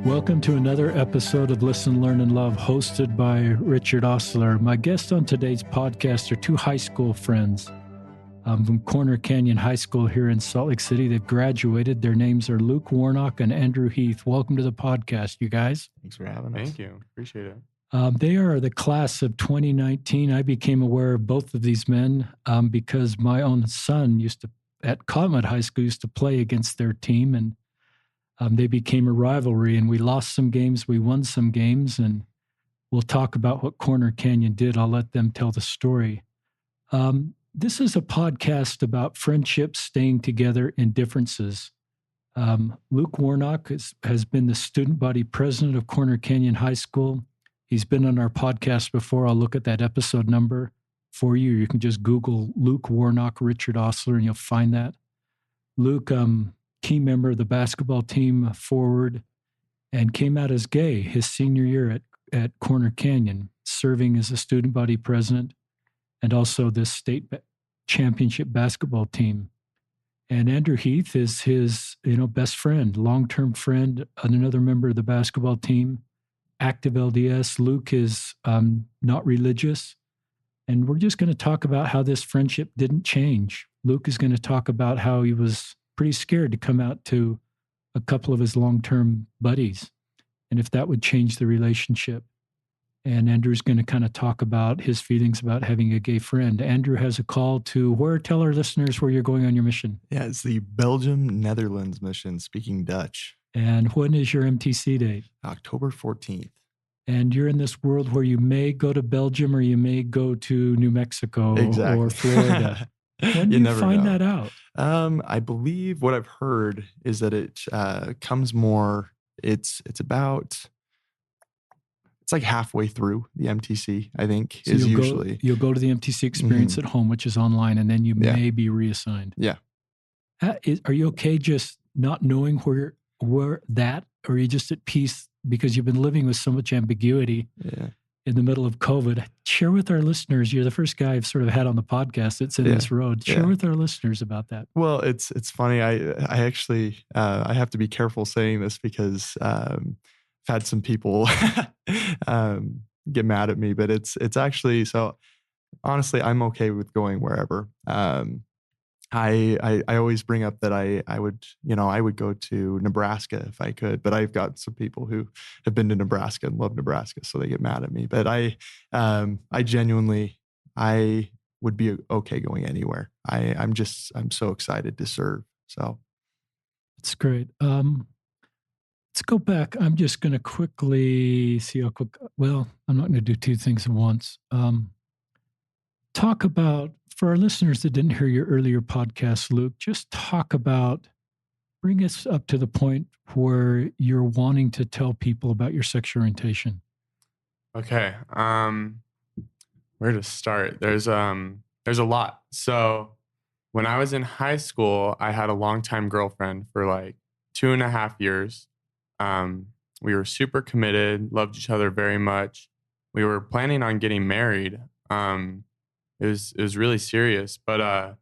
Welcome to another episode of Listen, Learn, and Love, hosted by Richard Osler. My guests on today's podcast are two high school friends from Corner Canyon High School here in Salt Lake City that graduated. Their names are Luke Warnock and Andrew Heath. Welcome to the podcast, you guys. Thanks for having us. Thank you. Appreciate it. They are the class of 2019. I became aware of both of these men because my own son at Cottonwood High School, used to play against their team, and they became a rivalry, and we lost some games, we won some games, and we'll talk about what Corner Canyon did. I'll let them tell the story. This is a podcast about friendships, staying together, and differences. Luke Warnock has been the student body president of Corner Canyon High School. He's been on our podcast before. I'll look at that episode number for you. You can just Google Luke Warnock, Richard Osler, and you'll find that. Luke, key member of the basketball team, forward, and came out as gay his senior year at Corner Canyon, serving as a student body president and also this state championship basketball team. And Andrew Heath is his best friend, long-term friend, another member of the basketball team, active LDS. Luke is not religious. And we're just going to talk about how this friendship didn't change. Luke is going to talk about how he was pretty scared to come out to a couple of his long-term buddies and if that would change the relationship. And Andrew's going to kind of talk about his feelings about having a gay friend. Andrew has a call to where? Tell our listeners where you're going on your mission. Yeah, it's the Belgium-Netherlands mission, speaking Dutch. And when is your MTC date? October 14th. And you're in this world where you may go to Belgium or you may go to New Mexico Exactly. or Florida. When do you find that out? I believe what I've heard is that it comes more, it's like halfway through the MTC, I think, so is usually. You'll go to the MTC experience at home, which is online, and then you may be reassigned. Yeah. Are you okay just not knowing where that, or are you just at peace because you've been living with so much ambiguity in the middle of COVID? Share with our listeners. You're the first guy I've sort of had on the podcast that's in this road. Share with our listeners about that. Well, it's funny. I actually I have to be careful saying this because I've had some people get mad at me, but it's actually, so honestly, I'm okay with going wherever. I always bring up that I would go to Nebraska if I could, but I've got some people who have been to Nebraska and love Nebraska, so they get mad at me. But I genuinely, I would be okay going anywhere. I'm so excited to serve. So it's great. Let's go back. I'm just going to quickly see how quick. Well, I'm not going to do two things at once. Talk about, for our listeners that didn't hear your earlier podcast, Luke, just bring us up to the point where you're wanting to tell people about your sexual orientation. Okay. Where to start? There's a lot. So when I was in high school, I had a longtime girlfriend for like 2.5 years. We were super committed, loved each other very much. We were planning on getting married. It was really serious, but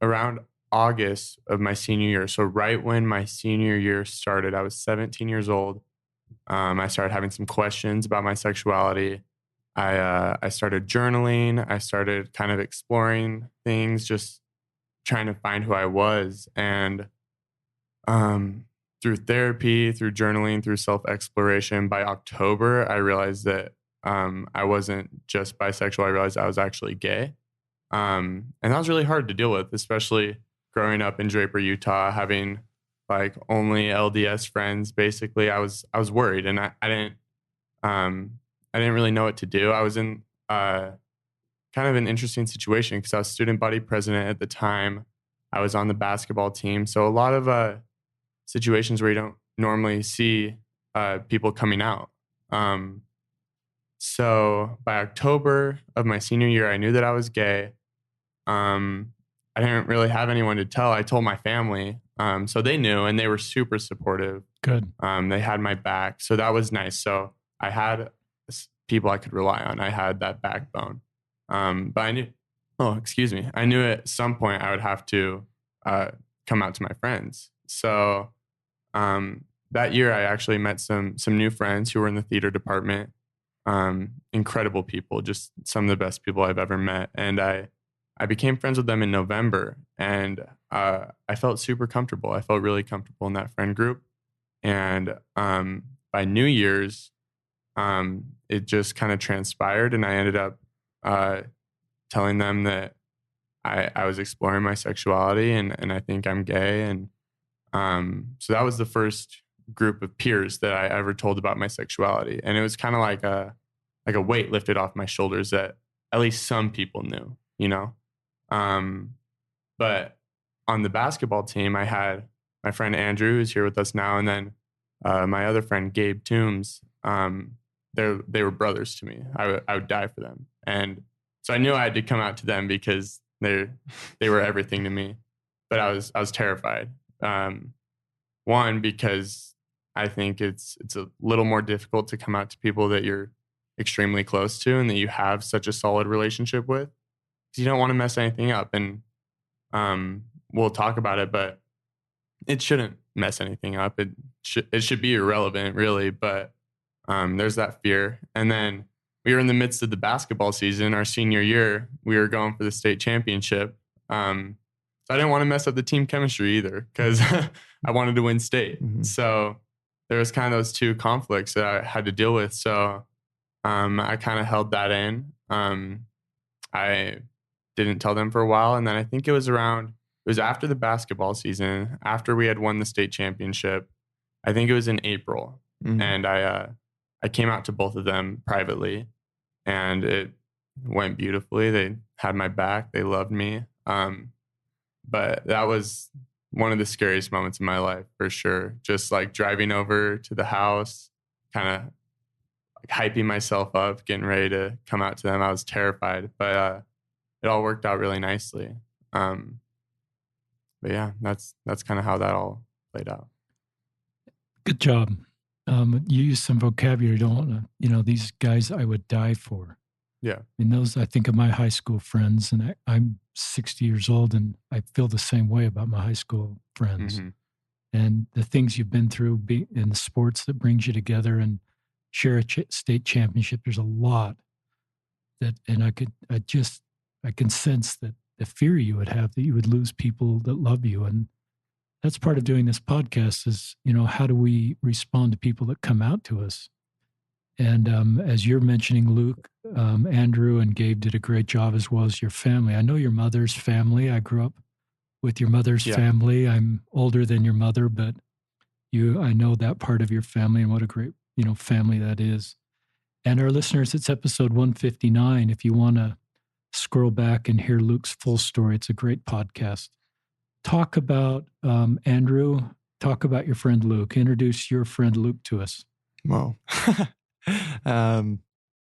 around August of my senior year, so right when my senior year started, I was 17 years old. I started having some questions about my sexuality. I started journaling. I started kind of exploring things, just trying to find who I was. And through therapy, through journaling, through self-exploration, by October, I realized that I wasn't just bisexual. I realized I was actually gay. And that was really hard to deal with, especially growing up in Draper, Utah, having like only LDS friends. Basically, I was worried, and I didn't really know what to do. I was in kind of an interesting situation because I was student body president at the time. I was on the basketball team. So a lot of situations where you don't normally see people coming out. So by October of my senior year, I knew that I was gay. I didn't really have anyone to tell. I told my family. So they knew, and they were super supportive. Good. They had my back. So that was nice. So I had people I could rely on. I had that backbone. But I knew, I knew at some point I would have to come out to my friends. So that year I actually met some new friends who were in the theater department. Incredible people, just some of the best people I've ever met. And I became friends with them in November, and I felt super comfortable. I felt really comfortable in that friend group. And by New Year's, it just kind of transpired, and I ended up telling them that I was exploring my sexuality, and I think I'm gay. And so that was the first group of peers that I ever told about my sexuality. And it was kind of like a weight lifted off my shoulders that at least some people knew, you know? But on the basketball team, I had my friend Andrew, who's here with us now, and then my other friend Gabe Toombs. They were brothers to me. I would die for them. And so I knew I had to come out to them because they were everything to me. But I was terrified. One, because I think it's a little more difficult to come out to people that you're extremely close to and that you have such a solid relationship with, because you don't want to mess anything up. And we'll talk about it, but it shouldn't mess anything up. It should be irrelevant, really. But there's that fear. And then we were in the midst of the basketball season, our senior year. We were going for the state championship. So I didn't want to mess up the team chemistry either, because I wanted to win state. Mm-hmm. So there was kind of those two conflicts that I had to deal with. So I kind of held that in. I didn't tell them for a while. And then I think it was after the basketball season, after we had won the state championship. I think it was in April. Mm-hmm. And I came out to both of them privately, and it went beautifully. They had my back. They loved me. But that was one of the scariest moments in my life, for sure. Just like driving over to the house, kind of like hyping myself up, getting ready to come out to them. I was terrified, but it all worked out really nicely. But yeah, that's kind of how that all played out. Good job. You use some vocabulary. Don't want to, these guys I would die for. Yeah. I mean, those, I think of my high school friends, and I'm 60 years old, and I feel the same way about my high school friends. Mm-hmm. And the things you've been through in the sports that brings you together and share a state championship. There's a lot and I can sense that the fear you would have that you would lose people that love you. And that's part of doing this podcast is, how do we respond to people that come out to us? And as you're mentioning, Luke, Andrew and Gabe did a great job, as well as your family. I know your mother's family. I grew up with your mother's family. I'm older than your mother, but I know that part of your family, and what a great, family that is. And our listeners, it's episode 159. If you want to scroll back and hear Luke's full story, it's a great podcast. Talk about Andrew. Talk about your friend Luke. Introduce your friend Luke to us. Well,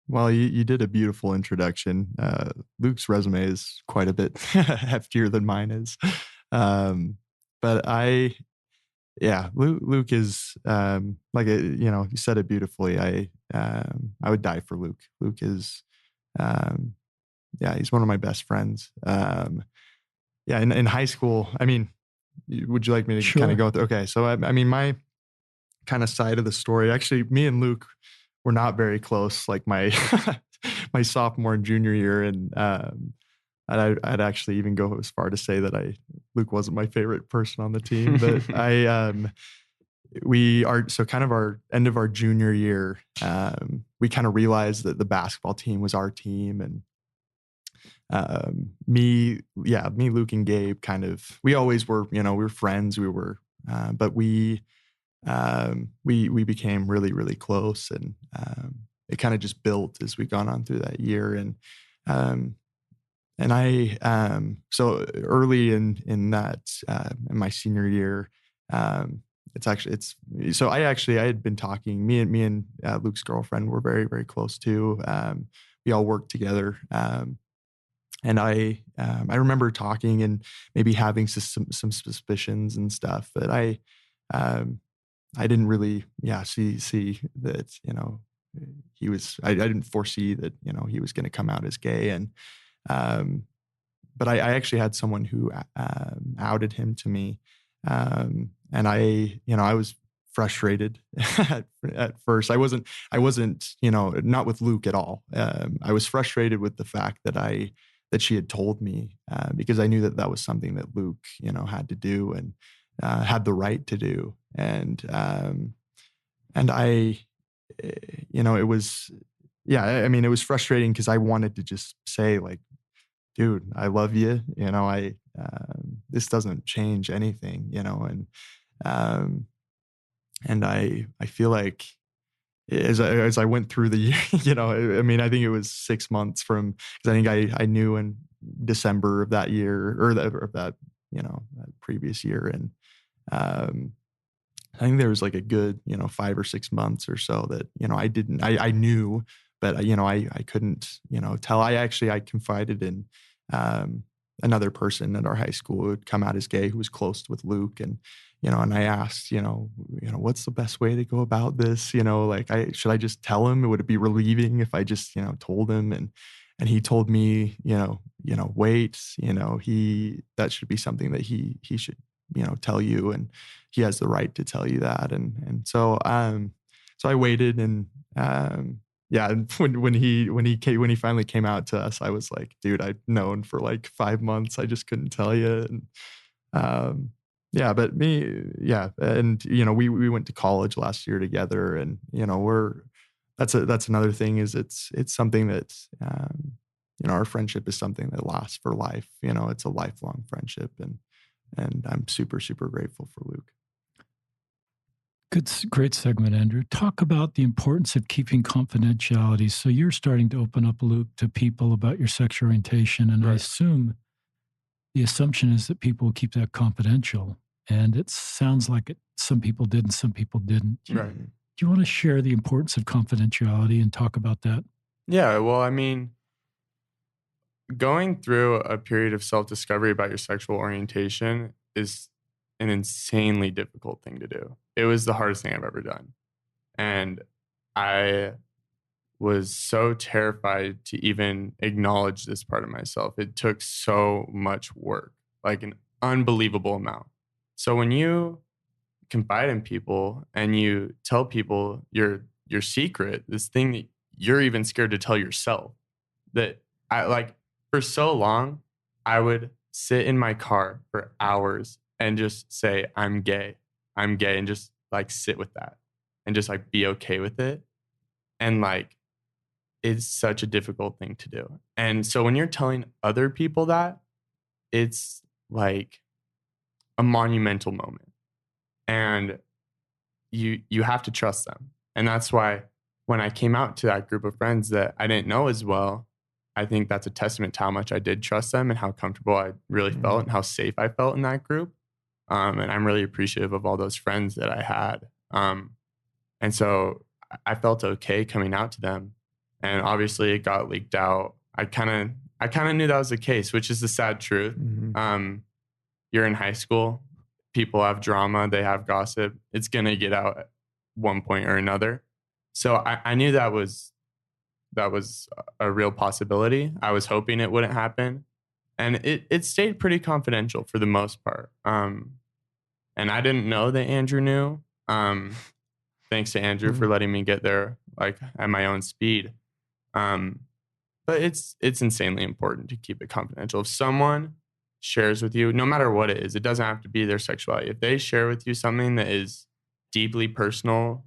well, you did a beautiful introduction. Luke's resume is quite a bit heftier than mine is. But Luke is, you said it beautifully. I would die for Luke. Luke is, he's one of my best friends. In high school, I mean, would you like me to kind of go through? Okay. So, I mean, my kind of side of the story, actually, me and Luke were not very close, like my my sophomore and junior year. And I'd actually even go as far to say that Luke wasn't my favorite person on the team, but so kind of our end of our junior year, we kind of realized that the basketball team was our team. And me, Luke and Gabe we always were, we were friends. We were, but we became really, really close, and it kind of just built as we gone on through that year. And so early in that, in my senior year, I had been talking, me and Luke's girlfriend were very, very close too. We all worked together. And I remember talking and maybe having some suspicions and stuff, but I didn't really, see that, he was, I didn't foresee that, he was going to come out as gay. And, but I actually had someone who outed him to me. And I was frustrated at first. I wasn't, not with Luke at all. I was frustrated with the fact that she had told me, because I knew that was something that Luke, had to do and had the right to do. And I, it was, I mean, it was frustrating because I wanted to just say, like, dude, I love you. This doesn't change anything, and I feel like as I went through the year, I mean, I think it was 6 months from, because I think I knew in December of that year, or that previous year. And I think there was like a good, 5 or 6 months or so that, I knew, but I couldn't, tell. I confided in another person at our high school who had come out as gay, who was close with Luke. And, and I asked, what's the best way to go about this? Like, should I just tell him? Would it be relieving if I just, told him? And he told me, wait, that should be something that he should, tell you, and he has the right to tell you that. And so I waited, and and when he finally came out to us, I was like, dude, I'd known for like 5 months. I just couldn't tell you. And but and we went to college last year together, and that's another thing, is it's something that our friendship is something that lasts for life. It's a lifelong friendship, and I'm super, super grateful for Luke. Great segment, Andrew. Talk about the importance of keeping confidentiality. So you're starting to open up, Luke, to people about your sexual orientation, and Right. I assume the assumption is that people will keep that confidential. And it sounds like some people did and some people didn't. Right. Do you want to share the importance of confidentiality and talk about that? Yeah, well, I mean, going through a period of self-discovery about your sexual orientation is an insanely difficult thing to do. It was the hardest thing I've ever done. And I was so terrified to even acknowledge this part of myself. It took so much work, like an unbelievable amount. So when you confide in people and you tell people your secret, this thing that you're even scared to tell yourself, that I like, for so long, I would sit in my car for hours and just say, I'm gay, and just like sit with that and just like be okay with it. And like, it's such a difficult thing to do. And so when you're telling other people that, it's like a monumental moment, and you have to trust them. And that's why when I came out to that group of friends that I didn't know as well, I think that's a testament to how much I did trust them and how comfortable I really felt and how safe I felt in that group. And I'm really appreciative of all those friends that I had. And so I felt okay coming out to them. And obviously it got leaked out. I kind of knew that was the case, which is the sad truth. Mm-hmm. You're in high school, people have drama, they have gossip. It's going to get out at one point or another. So I knew that was a real possibility. I was hoping it wouldn't happen. And it stayed pretty confidential for the most part. And I didn't know that Andrew knew. Thanks to Andrew for letting me get there like at my own speed. But it's insanely important to keep it confidential. If someone shares with you, no matter what it is, it doesn't have to be their sexuality. If they share with you something that is deeply personal,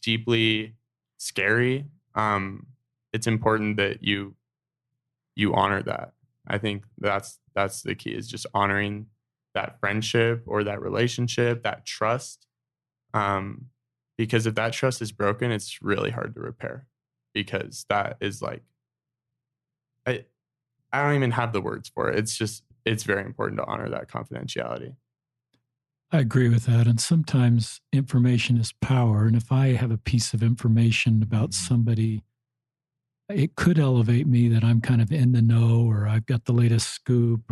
deeply scary, it's important that you honor that. I think that's the key, is just honoring that friendship or that relationship, that trust. Because if that trust is broken, it's really hard to repair, because that is like, I don't even have the words for it. It's very important to honor that confidentiality. I agree with that. And sometimes information is power. And if I have a piece of information about somebody, it could elevate me, that I'm kind of in the know, or I've got the latest scoop,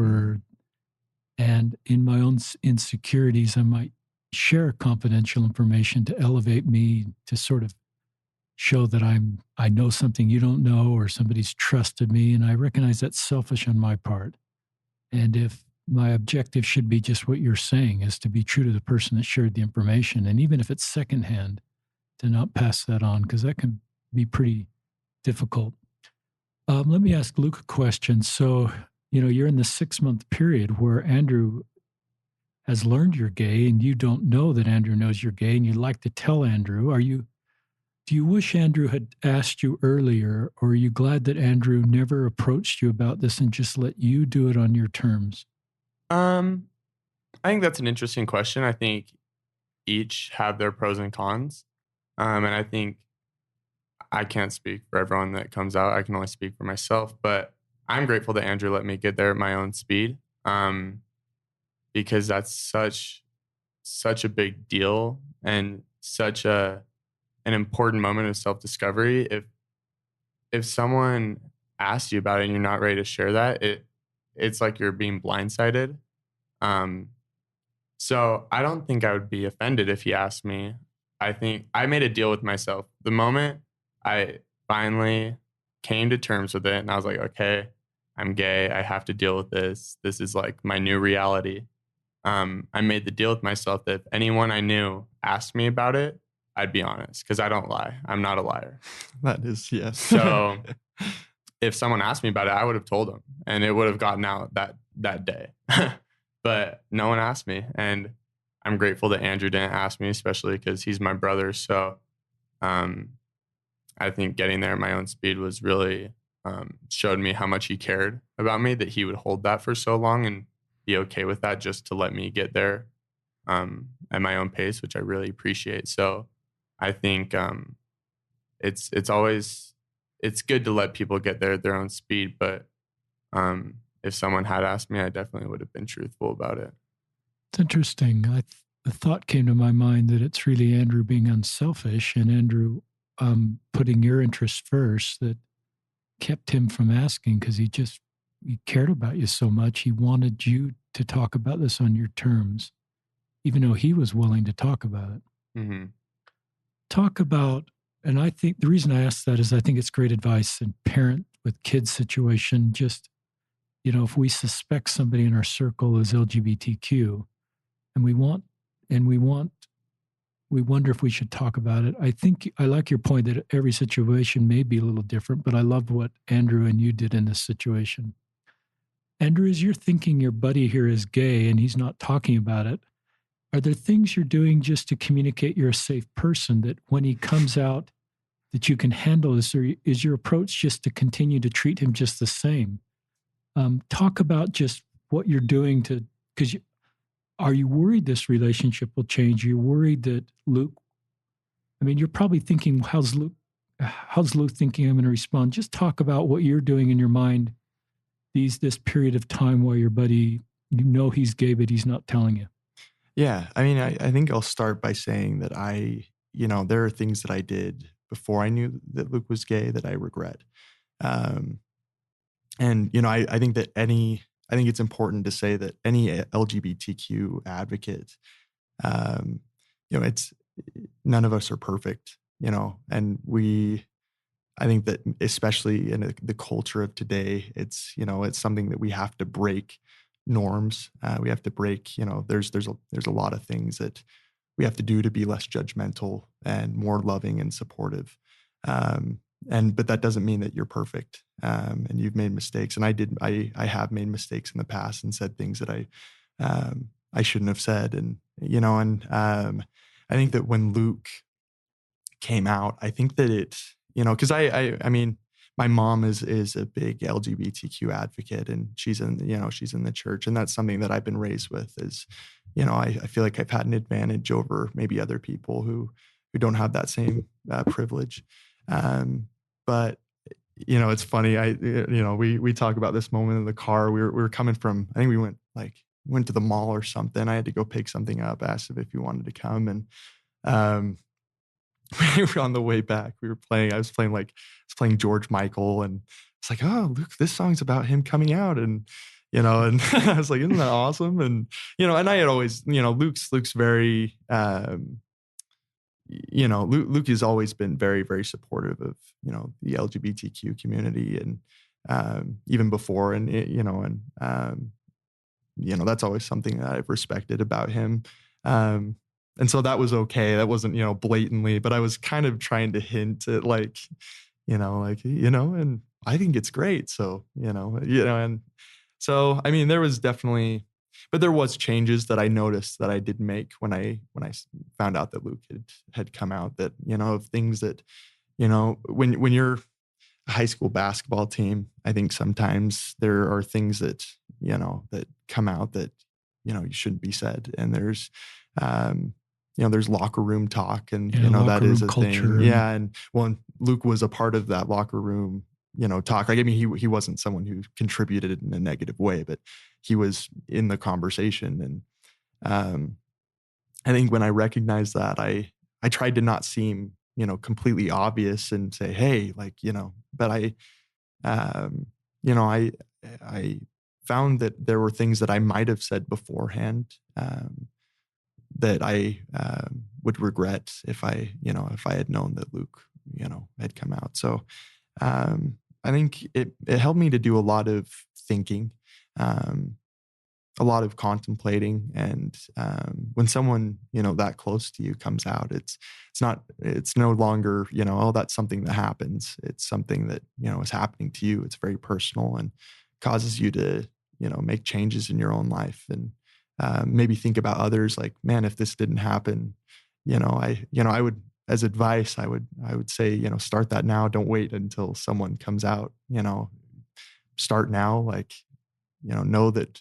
and in my own insecurities, I might share confidential information to elevate me, to sort of show that I know something you don't know, or somebody's trusted me. And I recognize that's selfish on my part. And if my objective should be just what you're saying, is to be true to the person that shared the information. And even if it's secondhand, to not pass that on, because that can be pretty difficult. Let me ask Luke a question. So, you're in the 6-month period where Andrew has learned you're gay and you don't know that Andrew knows you're gay and you'd like to tell Andrew. Do you wish Andrew had asked you earlier, or are you glad that Andrew never approached you about this and just let you do it on your terms? I think that's an interesting question. I think each have their pros and cons. And I think I can't speak for everyone that comes out. I can only speak for myself, but I'm grateful that Andrew let me get there at my own speed. Because that's such a big deal and such an important moment of self-discovery. If someone asks you about it and you're not ready to share that, it's like you're being blindsided. So I don't think I would be offended if he asked me. I think I made a deal with myself. The moment I finally came to terms with it and I was like, okay, I'm gay. I have to deal with this. This is like my new reality. I made the deal with myself that if anyone I knew asked me about it, I'd be honest, because I don't lie. I'm not a liar. That is, yes. So if someone asked me about it, I would have told them and it would have gotten out that day. But no one asked me. And I'm grateful that Andrew didn't ask me, especially because he's my brother. So I think getting there at my own speed was really showed me how much he cared about me, that he would hold that for so long and be okay with that just to let me get there at my own pace, which I really appreciate. So I think it's good to let people get there at their own speed. But if someone had asked me, I definitely would have been truthful about it. It's interesting. The thought came to my mind that it's really Andrew being unselfish and Andrew putting your interests first that kept him from asking, because he cared about you so much. He wanted you to talk about this on your terms, even though he was willing to talk about it. Mm-hmm. Talk about, and I think the reason I ask that is I think it's great advice in parent with kids situation. Just, if we suspect somebody in our circle is LGBTQ and we wonder if we should talk about it. I think I like your point that every situation may be a little different, but I love what Andrew and you did in this situation. Andrew, as you're thinking your buddy here is gay and he's not talking about it, are there things you're doing just to communicate you're a safe person, that when he comes out, that you can handle this? Or is your approach just to continue to treat him just the same? Talk about just what you're doing because are you worried this relationship will change? Are you worried that Luke, you're probably thinking, how's Luke thinking I'm going to respond? Just talk about what you're doing in your mind this period of time while your buddy, he's gay, but he's not telling you. Yeah. I think I'll start by saying that there are things that I did before I knew that Luke was gay that I regret. And, I think that I think it's important to say that any LGBTQ advocate, it's none of us are perfect, and I think that especially in the culture of today, it's something that we have to break norms. We have to break, there's a lot of things that we have to do to be less judgmental and more loving and supportive. But that doesn't mean that you're perfect. And you've made mistakes. And I have made mistakes in the past and said things that I shouldn't have said. And, I think that when Luke came out, I think that because my mom is a big LGBTQ advocate, and she's in the church, and that's something that I've been raised with. Is I feel like I've had an advantage over maybe other people who don't have that same privilege. But it's funny. We talk about this moment in the car. We were coming from, I think we went to the mall or something. I had to go pick something up. Asked if he wanted to come, and we were on the way back. I was playing George Michael, and it's like, oh, Luke, this song's about him coming out, and and I was like, isn't that awesome? And and I had always, Luke's very, Luke has always been very, very supportive of the LGBTQ community, and even before, and that's always something that I've respected about him. And so that was okay. That wasn't, blatantly, but I was kind of trying to hint at and I think it's great. So, and so, I mean, there was definitely, but there was changes that I noticed that I did make when I found out that Luke had come out, that, of things that, when you're a high school basketball team, I think sometimes there are things that, that come out that, you shouldn't be said. And there's locker room talk, and, that is a thing. Yeah. And Luke was a part of that locker room, talk. Like, I mean, he wasn't someone who contributed in a negative way, but he was in the conversation. And I think when I recognized that, I tried to not seem, completely obvious and say, hey, but I found that there were things that I might have said beforehand, that I would regret if I had known that Luke, had come out. So I think it helped me to do a lot of thinking, a lot of contemplating. And when someone, that close to you comes out, it's no longer, oh, that's something that happens. It's something that, is happening to you. It's very personal and causes you to, make changes in your own life, and maybe think about others. Like, man, if this didn't happen, I would, as advice, I would say, start that now. Don't wait until someone comes out, start now. Like, know that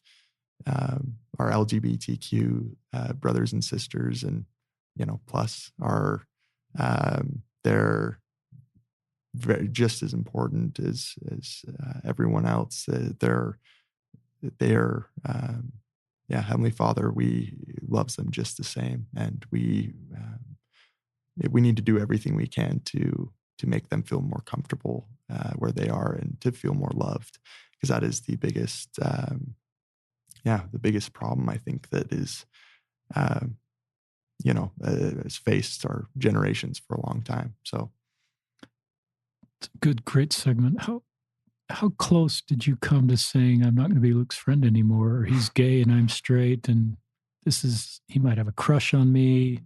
our LGBTQ brothers and sisters, and, plus are, they're just as important as everyone else. They're Heavenly Father, we loves them just the same, and we need to do everything we can to make them feel more comfortable where they are, and to feel more loved, because that is the biggest problem, I think, that is has faced our generations for a long time. So it's a great segment. How close did you come to saying, I'm not going to be Luke's friend anymore, or he's gay and I'm straight, and he might have a crush on me.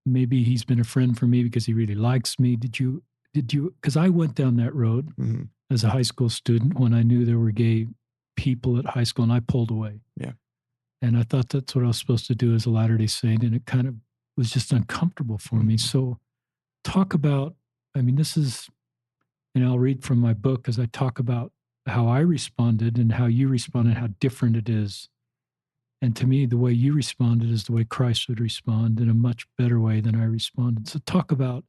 Maybe he's been a friend for me because he really likes me. Did you, because I went down that road as a high school student when I knew there were gay people at high school, and I pulled away. Yeah. And I thought that's what I was supposed to do as a Latter-day Saint. And it kind of was just uncomfortable for me. So talk about, this is, and I'll read from my book as I talk about how I responded and how you responded, how different it is. And to me, the way you responded is the way Christ would respond, in a much better way than I responded. So talk about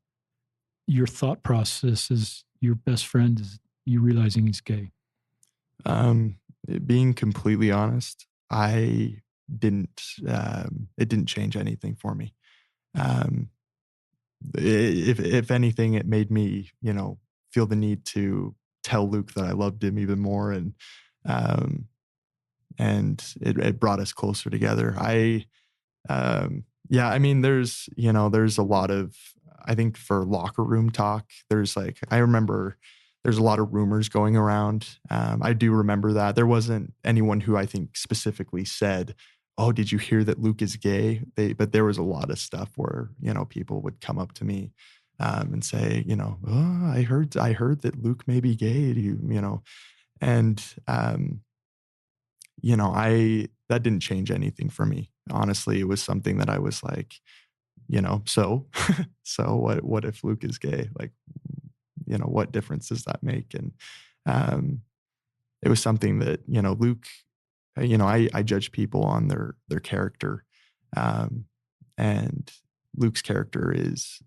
your thought process as your best friend is you realizing he's gay. Being completely honest, it didn't change anything for me. If anything, it made me, feel the need to tell Luke that I loved him even more. And it brought us closer together. There's a lot of, I think, for locker room talk, I remember there's a lot of rumors going around. I do remember that there wasn't anyone who I think specifically said, oh, did you hear that Luke is gay? But there was a lot of stuff where, people would come up to me and say, oh, I heard that Luke may be gay. And that didn't change anything for me. Honestly, it was something that I was like, so what if Luke is gay? Like, what difference does that make? And it was something that, Luke, I judge people on their character. And Luke's character is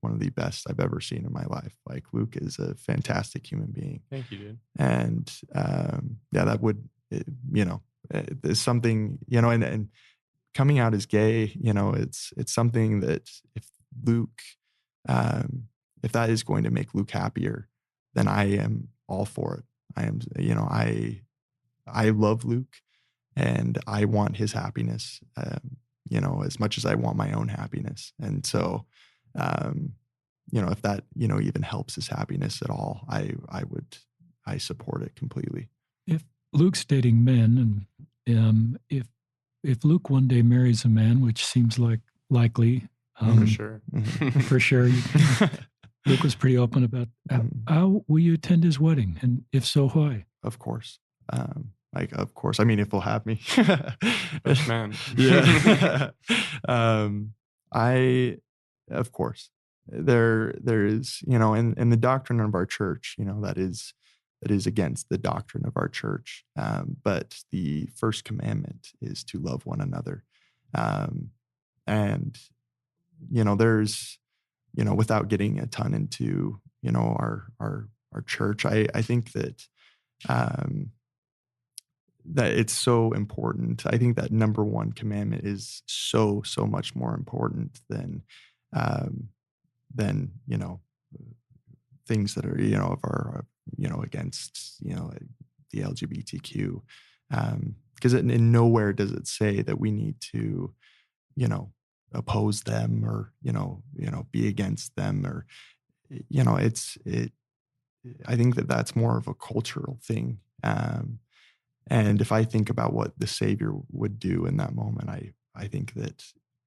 one of the best I've ever seen in my life. Like, Luke is a fantastic human being. Thank you, dude. And it's something, and coming out as gay, it's something that if Luke, if that is going to make Luke happier, then I am all for it. I am, I love Luke, and I want his happiness, as much as I want my own happiness. And so, if that, even helps his happiness at all, I support it completely. Luke's dating men, and if Luke one day marries a man, which seems like likely, For sure. for sure, Luke was pretty open about how will you attend his wedding, and if so, why? Of course. Of course. I mean, if they'll have me. Best man. Yeah. Of course, there is, in the doctrine of our church, that is against the doctrine of our church. But the first commandment is to love one another. And, there's, without getting a ton into, our church, I think that, that it's so important. I think that number one commandment is so much more important than than things that are of our against the LGBTQ, because in nowhere does it say that we need to oppose them or be against them, or I think that that's more of a cultural thing. And if I think about what the Savior would do in that moment, I think that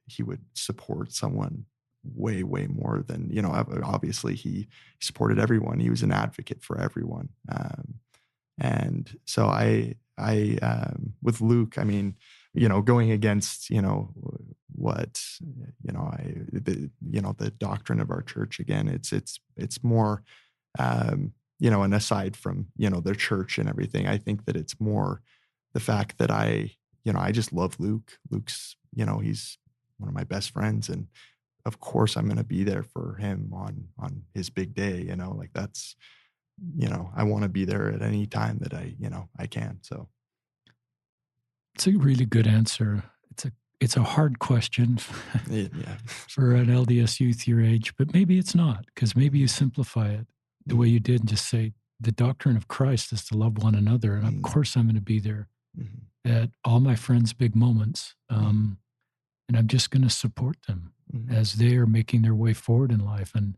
he would support someone way more than, obviously he supported everyone. He was an advocate for everyone. And so I with Luke, I mean, going against, what, the doctrine of our church, again, it's more, and aside from, their church and everything, I think that it's more the fact that I just love Luke. Luke's, he's one of my best friends. And of course I'm going to be there for him on his big day, like that's, I want to be there at any time that I can. So It's a really good answer. It's a hard question yeah. for an LDS youth your age, but maybe it's not, because maybe you simplify it the way you did and just say the doctrine of Christ is to love one another. And of course I'm going to be there at all my friends' big moments. And I'm just going to support them as they are making their way forward in life. And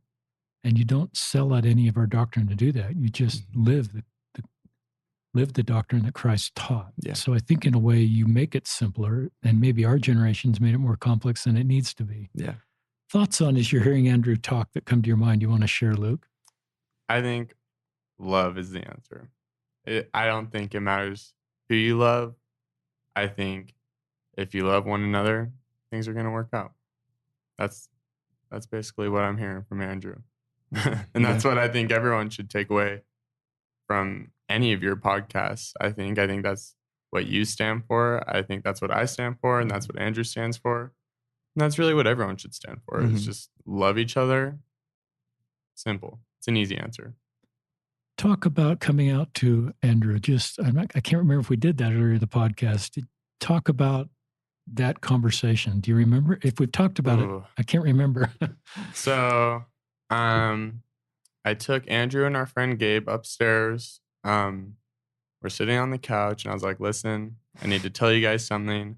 you don't sell out any of our doctrine to do that. You just live the doctrine that Christ taught. Yeah. So I think in a way you make it simpler, and maybe our generation's made it more complex than it needs to be. Yeah. Thoughts on, as you're hearing Andrew talk, that come to your mind you want to share, Luke? I think love is the answer. I don't think it matters who you love. I think if you love one another, things are going to work out. That's basically what I'm hearing from Andrew. And that's what I think everyone should take away from any of your podcasts. I think that's what you stand for. I think that's what I stand for, and that's what Andrew stands for. And that's really what everyone should stand for. Is just love each other. Simple. It's an easy answer. Talk about coming out to Andrew. I can't remember if we did that earlier in the podcast. Talk about that conversation. Do you remember? If we've talked about it, I can't remember. So, I took Andrew and our friend Gabe upstairs. We're sitting on the couch, and I was like, listen, I need to tell you guys something.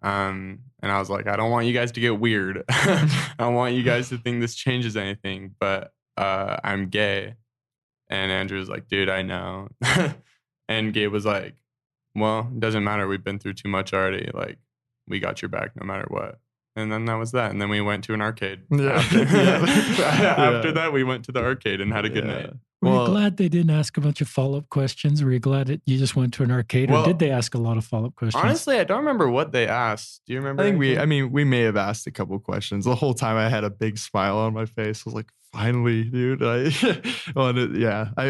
And I was like, I don't want you guys to get weird. I don't want you guys to think this changes anything, but I'm gay. And Andrew was like, dude, I know. And Gabe was like, well, it doesn't matter. We've been through too much already. Like, we got your back no matter what. And then that was that. And then we went to an arcade. Yeah. After that, we went to the arcade and had a good night. Were you glad they didn't ask a bunch of follow-up questions? Were you glad that you just went to an arcade, or did they ask a lot of follow-up questions? Honestly, I don't remember what they asked. Do you remember? I think we may have asked a couple questions. The whole time I had a big smile on my face. I was like, finally, dude. I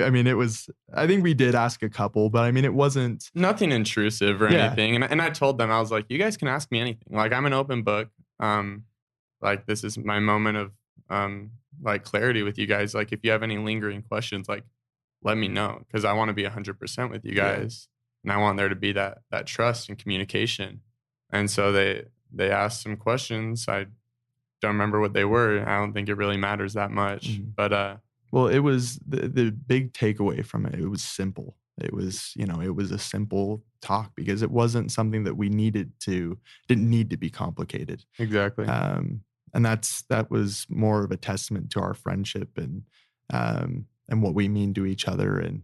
mean, it was, I think we did ask a couple, but I mean, it wasn't nothing intrusive or anything. And I told them, I was like, you guys can ask me anything. Like, I'm an open book. Like, this is my moment of, like, clarity with you guys. Like, if you have any lingering questions, like, let me know, because I want to be 100% with you guys. And I want there to be that trust and communication. And so they asked some questions. I don't remember what they were. I don't think it really matters that much. But well, it was the big takeaway from it. It was simple. It was, it was a simple talk, because it wasn't something that we didn't need to be complicated. Exactly. And that was more of a testament to our friendship and what we mean to each other. And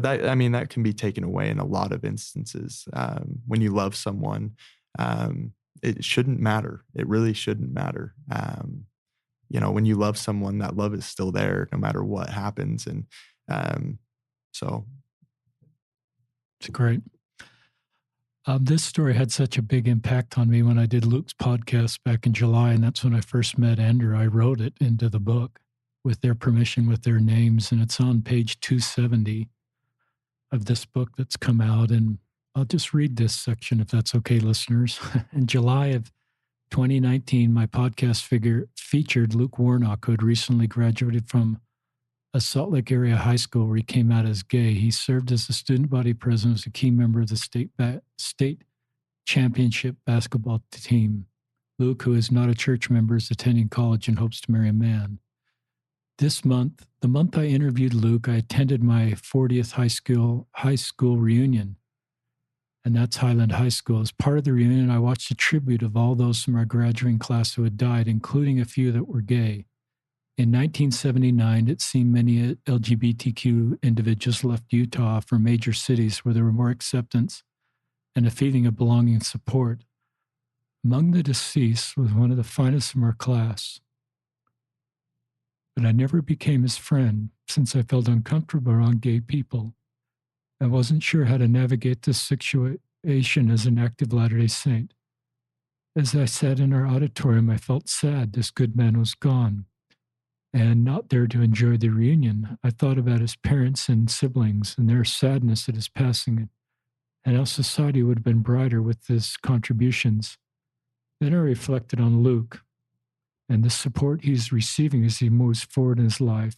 but that can be taken away in a lot of instances. When you love someone, it shouldn't matter. It really shouldn't matter. When you love someone, that love is still there no matter what happens. And so. It's great. This story had such a big impact on me when I did Luke's podcast back in July, and that's when I first met Andrew. I wrote it into the book with their permission, with their names, and it's on page 270 of this book that's come out. And I'll just read this section if that's okay, listeners. In July of 2019, my podcast featured Luke Warnock, who had recently graduated from a Salt Lake area high school where he came out as gay. He served as the student body president, as a key member of the state championship basketball team. Luke, who is not a church member, is attending college and hopes to marry a man. This month, the month I interviewed Luke, I attended my 40th high school reunion, and that's Highland High School. As part of the reunion, I watched a tribute of all those from our graduating class who had died, including a few that were gay. In 1979, it seemed many LGBTQ individuals left Utah for major cities where there were more acceptance and a feeling of belonging and support. Among the deceased was one of the finest from our class. But I never became his friend since I felt uncomfortable around gay people. I wasn't sure how to navigate this situation as an active Latter-day Saint. As I sat in our auditorium, I felt sad this good man was gone and not there to enjoy the reunion. I thought about his parents and siblings and their sadness at his passing, and how society would have been brighter with his contributions. Then I reflected on Luke and the support he's receiving as he moves forward in his life.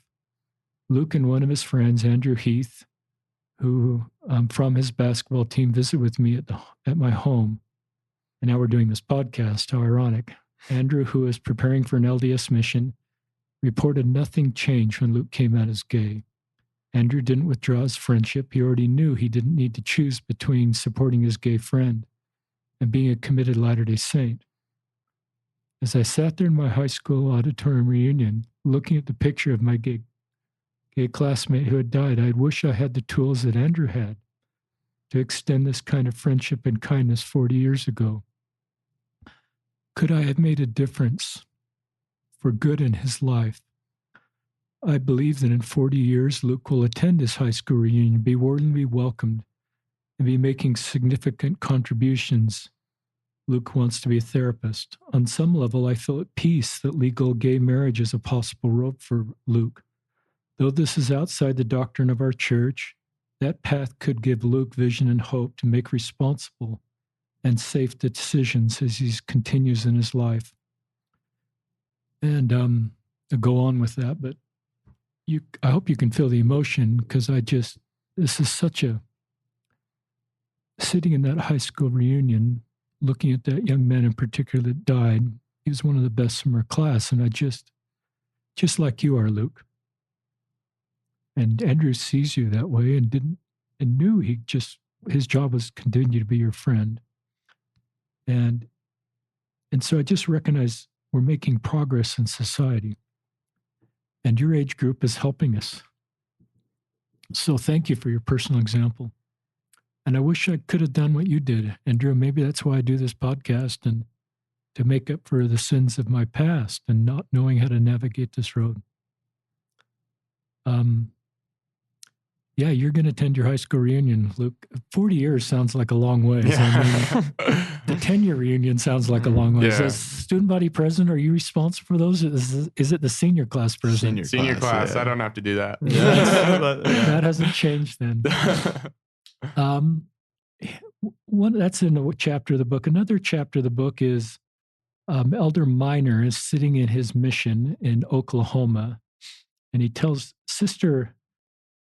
Luke and one of his friends, Andrew Heath, who from his basketball team, visited with me at my home. And now we're doing this podcast. How ironic. Andrew, who is preparing for an LDS mission, reported nothing changed when Luke came out as gay. Andrew didn't withdraw his friendship. He already knew he didn't need to choose between supporting his gay friend and being a committed Latter-day Saint. As I sat there in my high school auditorium reunion, looking at the picture of my gay classmate who had died, I wish I had the tools that Andrew had to extend this kind of friendship and kindness 40 years ago. Could I have made a difference for good in his life? I believe that in 40 years, Luke will attend his high school reunion, be warmly welcomed, and be making significant contributions. Luke wants to be a therapist. On some level, I feel at peace that legal gay marriage is a possible road for Luke. Though this is outside the doctrine of our church, that path could give Luke vision and hope to make responsible and safe decisions as he continues in his life. And I'll go on with that, but I hope you can feel the emotion, because this is such a, sitting in that high school reunion, looking at that young man in particular that died. He was one of the best from our class, and I just like you are, Luke. And Andrew sees you that way and knew his job was to continue to be your friend. And so I just recognize we're making progress in society, and your age group is helping us. So thank you for your personal example. And I wish I could have done what you did, Andrew. Maybe that's why I do this podcast, and to make up for the sins of my past and not knowing how to navigate this road. Yeah, you're going to attend your high school reunion, Luke. 40 years sounds like a long way. Yeah. The 10-year reunion sounds like a long way. Yeah. As student body president, are you responsible for those? Is it the senior class president? Senior class. Yeah. I don't have to do that. Yeah. That hasn't changed then. That's in a chapter of the book. Another chapter of the book is Elder Minor is sitting in his mission in Oklahoma, and he tells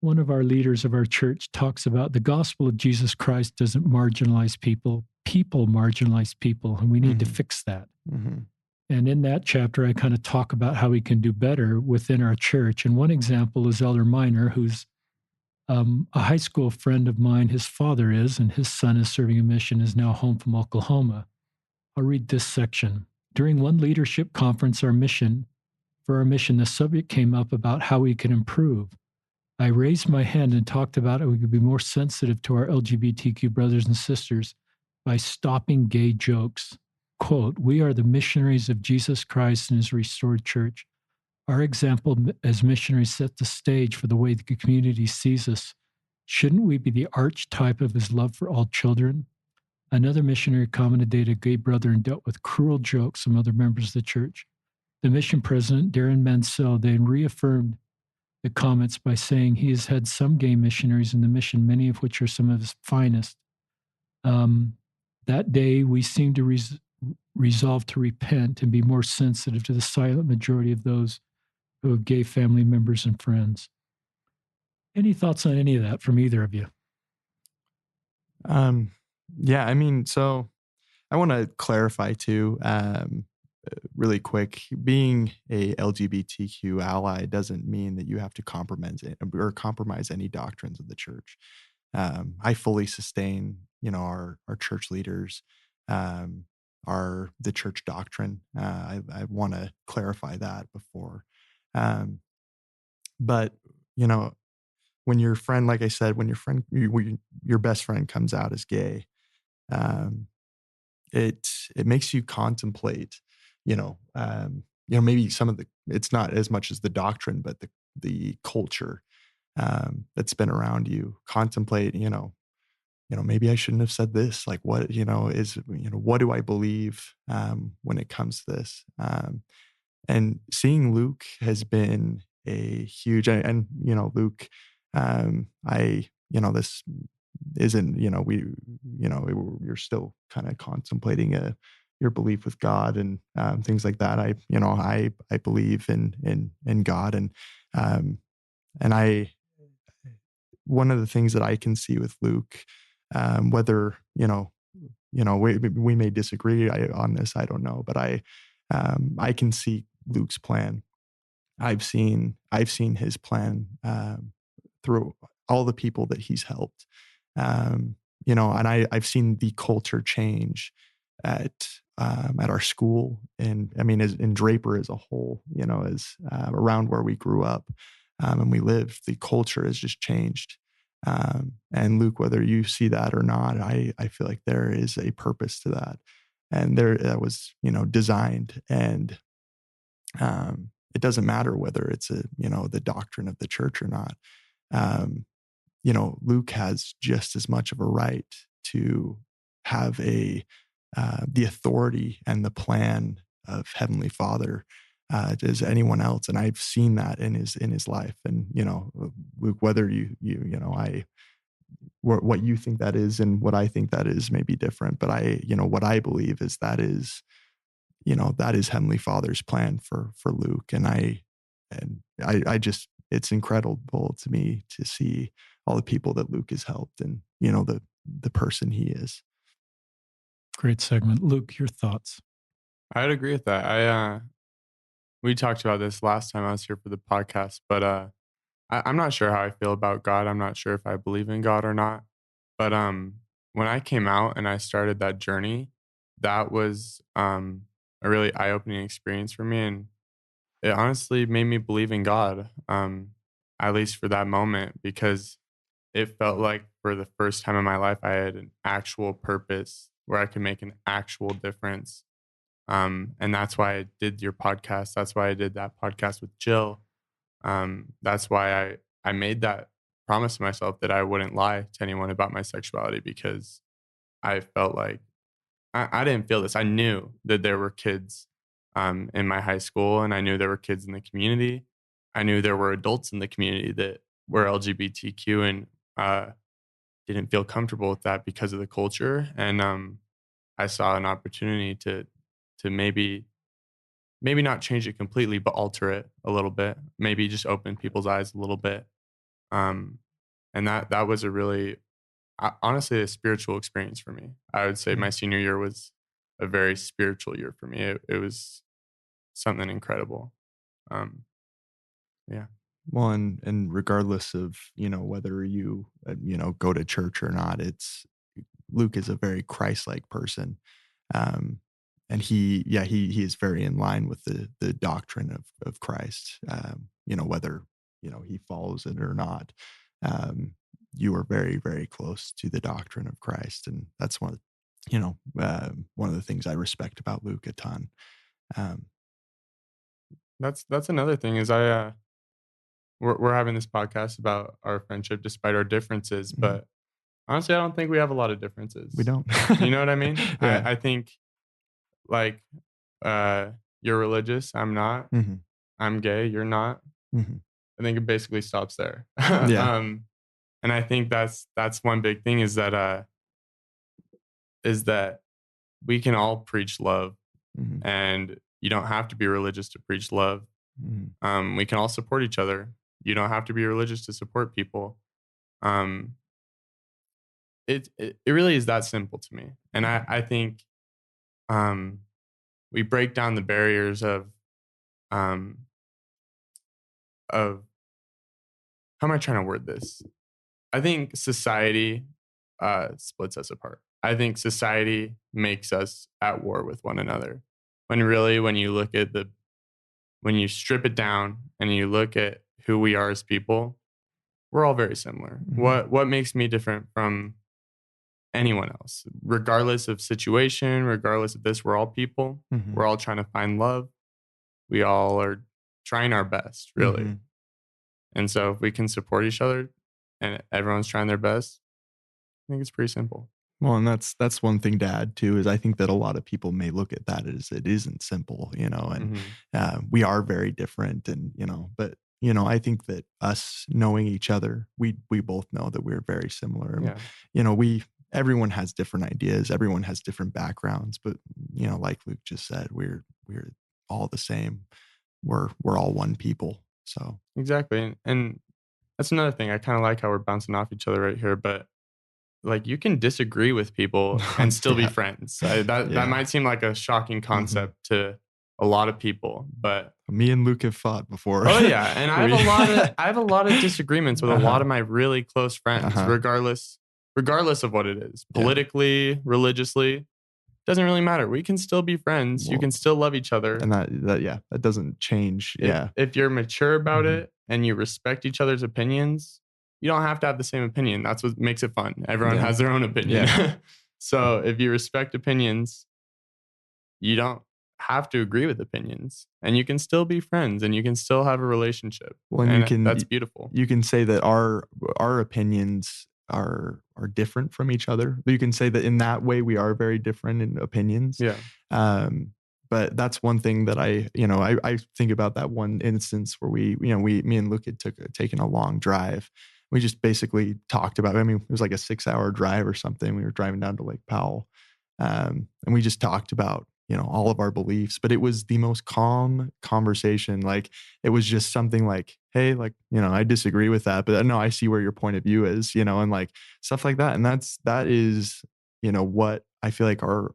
one of our leaders of our church talks about the gospel of Jesus Christ doesn't marginalize people. People marginalize people, and we need to fix that. Mm-hmm. And in that chapter, I kind of talk about how we can do better within our church. And one example is Elder Minor, who's a high school friend of mine. His father is, and his son is serving a mission, is now home from Oklahoma. I'll read this section. During one leadership conference, for our mission, the subject came up about how we can improve. I raised my hand and talked about how we could be more sensitive to our LGBTQ brothers and sisters by stopping gay jokes. Quote, we are the missionaries of Jesus Christ and his restored church. Our example as missionaries set the stage for the way the community sees us. Shouldn't we be the archetype of his love for all children? Another missionary commented a gay brother and dealt with cruel jokes from other members of the church. The mission president, Darren Mansell, then reaffirmed the comments by saying he has had some gay missionaries in the mission, many of which are some of his finest. That day, we seemed to resolve to repent and be more sensitive to the silent majority of those who have gay family members and friends. Any thoughts on any of that from either of you? Yeah, I mean, so I want to clarify too, really quick. Being a LGBTQ ally doesn't mean that you have to compromise any doctrines of the church. I fully sustain, our church leaders, the church doctrine. I want to clarify that before. But when your friend, like I said, when your best friend comes out as gay, it makes you contemplate, maybe it's not as much as the doctrine, but the culture that's been around you. Contemplate, maybe I shouldn't have said this. Like, what what do I believe when it comes to this? And seeing Luke has been a huge, and Luke, this isn't, you're still kind of contemplating your belief with God and things like that. I believe in God, and one of the things that I can see with Luke, whether we may disagree on this, I don't know, but I can see Luke's plan. I've seen his plan through all the people that he's helped, and I've seen the culture change at our school, and I mean, in Draper as a whole, as around where we grew up and we lived, the culture has just changed. And Luke, whether you see that or not, I feel like there is a purpose to that, and that was designed, and it doesn't matter whether it's the doctrine of the church or not. Luke has just as much of a right to have the authority and the plan of Heavenly Father as anyone else, and I've seen that in his life. And Luke, whether what you think that is and what I think that is may be different, but what I believe is that is Heavenly Father's plan for Luke, and I just, it's incredible to me to see all the people that Luke has helped, and the person he is. Great segment. Luke, your thoughts? I'd agree with that. We talked about this last time I was here for the podcast, but I'm not sure how I feel about God. I'm not sure if I believe in God or not. But when I came out and I started that journey, that was a really eye-opening experience for me, and it honestly made me believe in God, at least for that moment, because it felt like for the first time in my life, I had an actual purpose where I could make an actual difference. And that's why I did your podcast. That's why I did that podcast with Jill. That's why I made that promise to myself that I wouldn't lie to anyone about my sexuality, because I felt like I didn't feel this. I knew that there were kids in my high school, and I knew there were kids in the community. I knew there were adults in the community that were LGBTQ and didn't feel comfortable with that because of the culture. And I saw an opportunity to maybe not change it completely, but alter it a little bit. Maybe just open people's eyes a little bit. And that was a really, honestly, a spiritual experience for me. I would say my senior year was a very spiritual year for me. It was something incredible. Yeah. Well, and regardless of whether you go to church or not, Luke is a very Christ-like person, and he is very in line with the doctrine of Christ. Whether he follows it or not. You are very, very close to the doctrine of Christ. And that's one of the things I respect about Luke a ton. Um, That's another thing is we're having this podcast about our friendship despite our differences, Mhm. but honestly, I don't think we have a lot of differences. we don't. You know what I mean? Yeah. I think like you're religious, I'm not. hmm I'm gay, you're not. hmm I think it basically stops there. Yeah. And I think that's one big thing is that we can all preach love, hmm and you don't have to be religious to preach love. hmm We can all support each other. You don't have to be religious to support people. Um, it really is that simple to me, and I think um, we break down the barriers um, of how am I trying to word this? I think society splits us apart. I think society makes us at war with one another. When really, when you strip it down and you look at who we are as people, we're all very similar. hmm What makes me different from anyone else? Regardless of situation, regardless of this, we're all people. hmm We're all trying to find love. We all are trying our best, really. hmm And so if we can support each other and everyone's trying their best, I think it's pretty simple. Well, and that's one thing to add too, is I think that a lot of people may look at that as it isn't simple, and Mhm. we are very different, and but I think that us knowing each other, we both know that we're very similar. And, Yeah. we everyone has different ideas, everyone has different backgrounds, but like Luke just said, we're all the same. We're all one people. So Exactly. And that's another thing. I kind of like how we're bouncing off each other right here, but like you can disagree with people and still be yeah, friends. That yeah. might seem like a shocking hmm concept to a lot of people, but Me and Luke have fought before. oh yeah, and We- I have a lot of disagreements with a lot uh-huh, of my really close friends, uh-huh. regardless of what it is, Yeah. politically, religiously, doesn't really matter. We can still be friends. You Well, can still love each other. and that yeah, that doesn't change. Yeah. If you're mature about Mhm. it and you respect each other's opinions, you don't have to have the same opinion. That's what makes it fun. Everyone Yeah. has their own opinion. Yeah. So if you respect opinions, you don't have to agree with opinions, and you can still be friends and you can still have a relationship. Well, and And that's beautiful. you can say that our opinions are different from each other. You can say that in that way we are very different in opinions. Yeah. Um, but that's one thing that I think about that one instance where me and Luke had taken a long drive. We just basically talked about, I mean, it was like a 6-hour drive or something. We were driving down to Lake Powell. And we just talked about, all of our beliefs, but it was the most calm conversation. Like, it was just something like, hey, like, I disagree with that, but no, I see where your point of view is, and like stuff like that. And that is, what I feel like our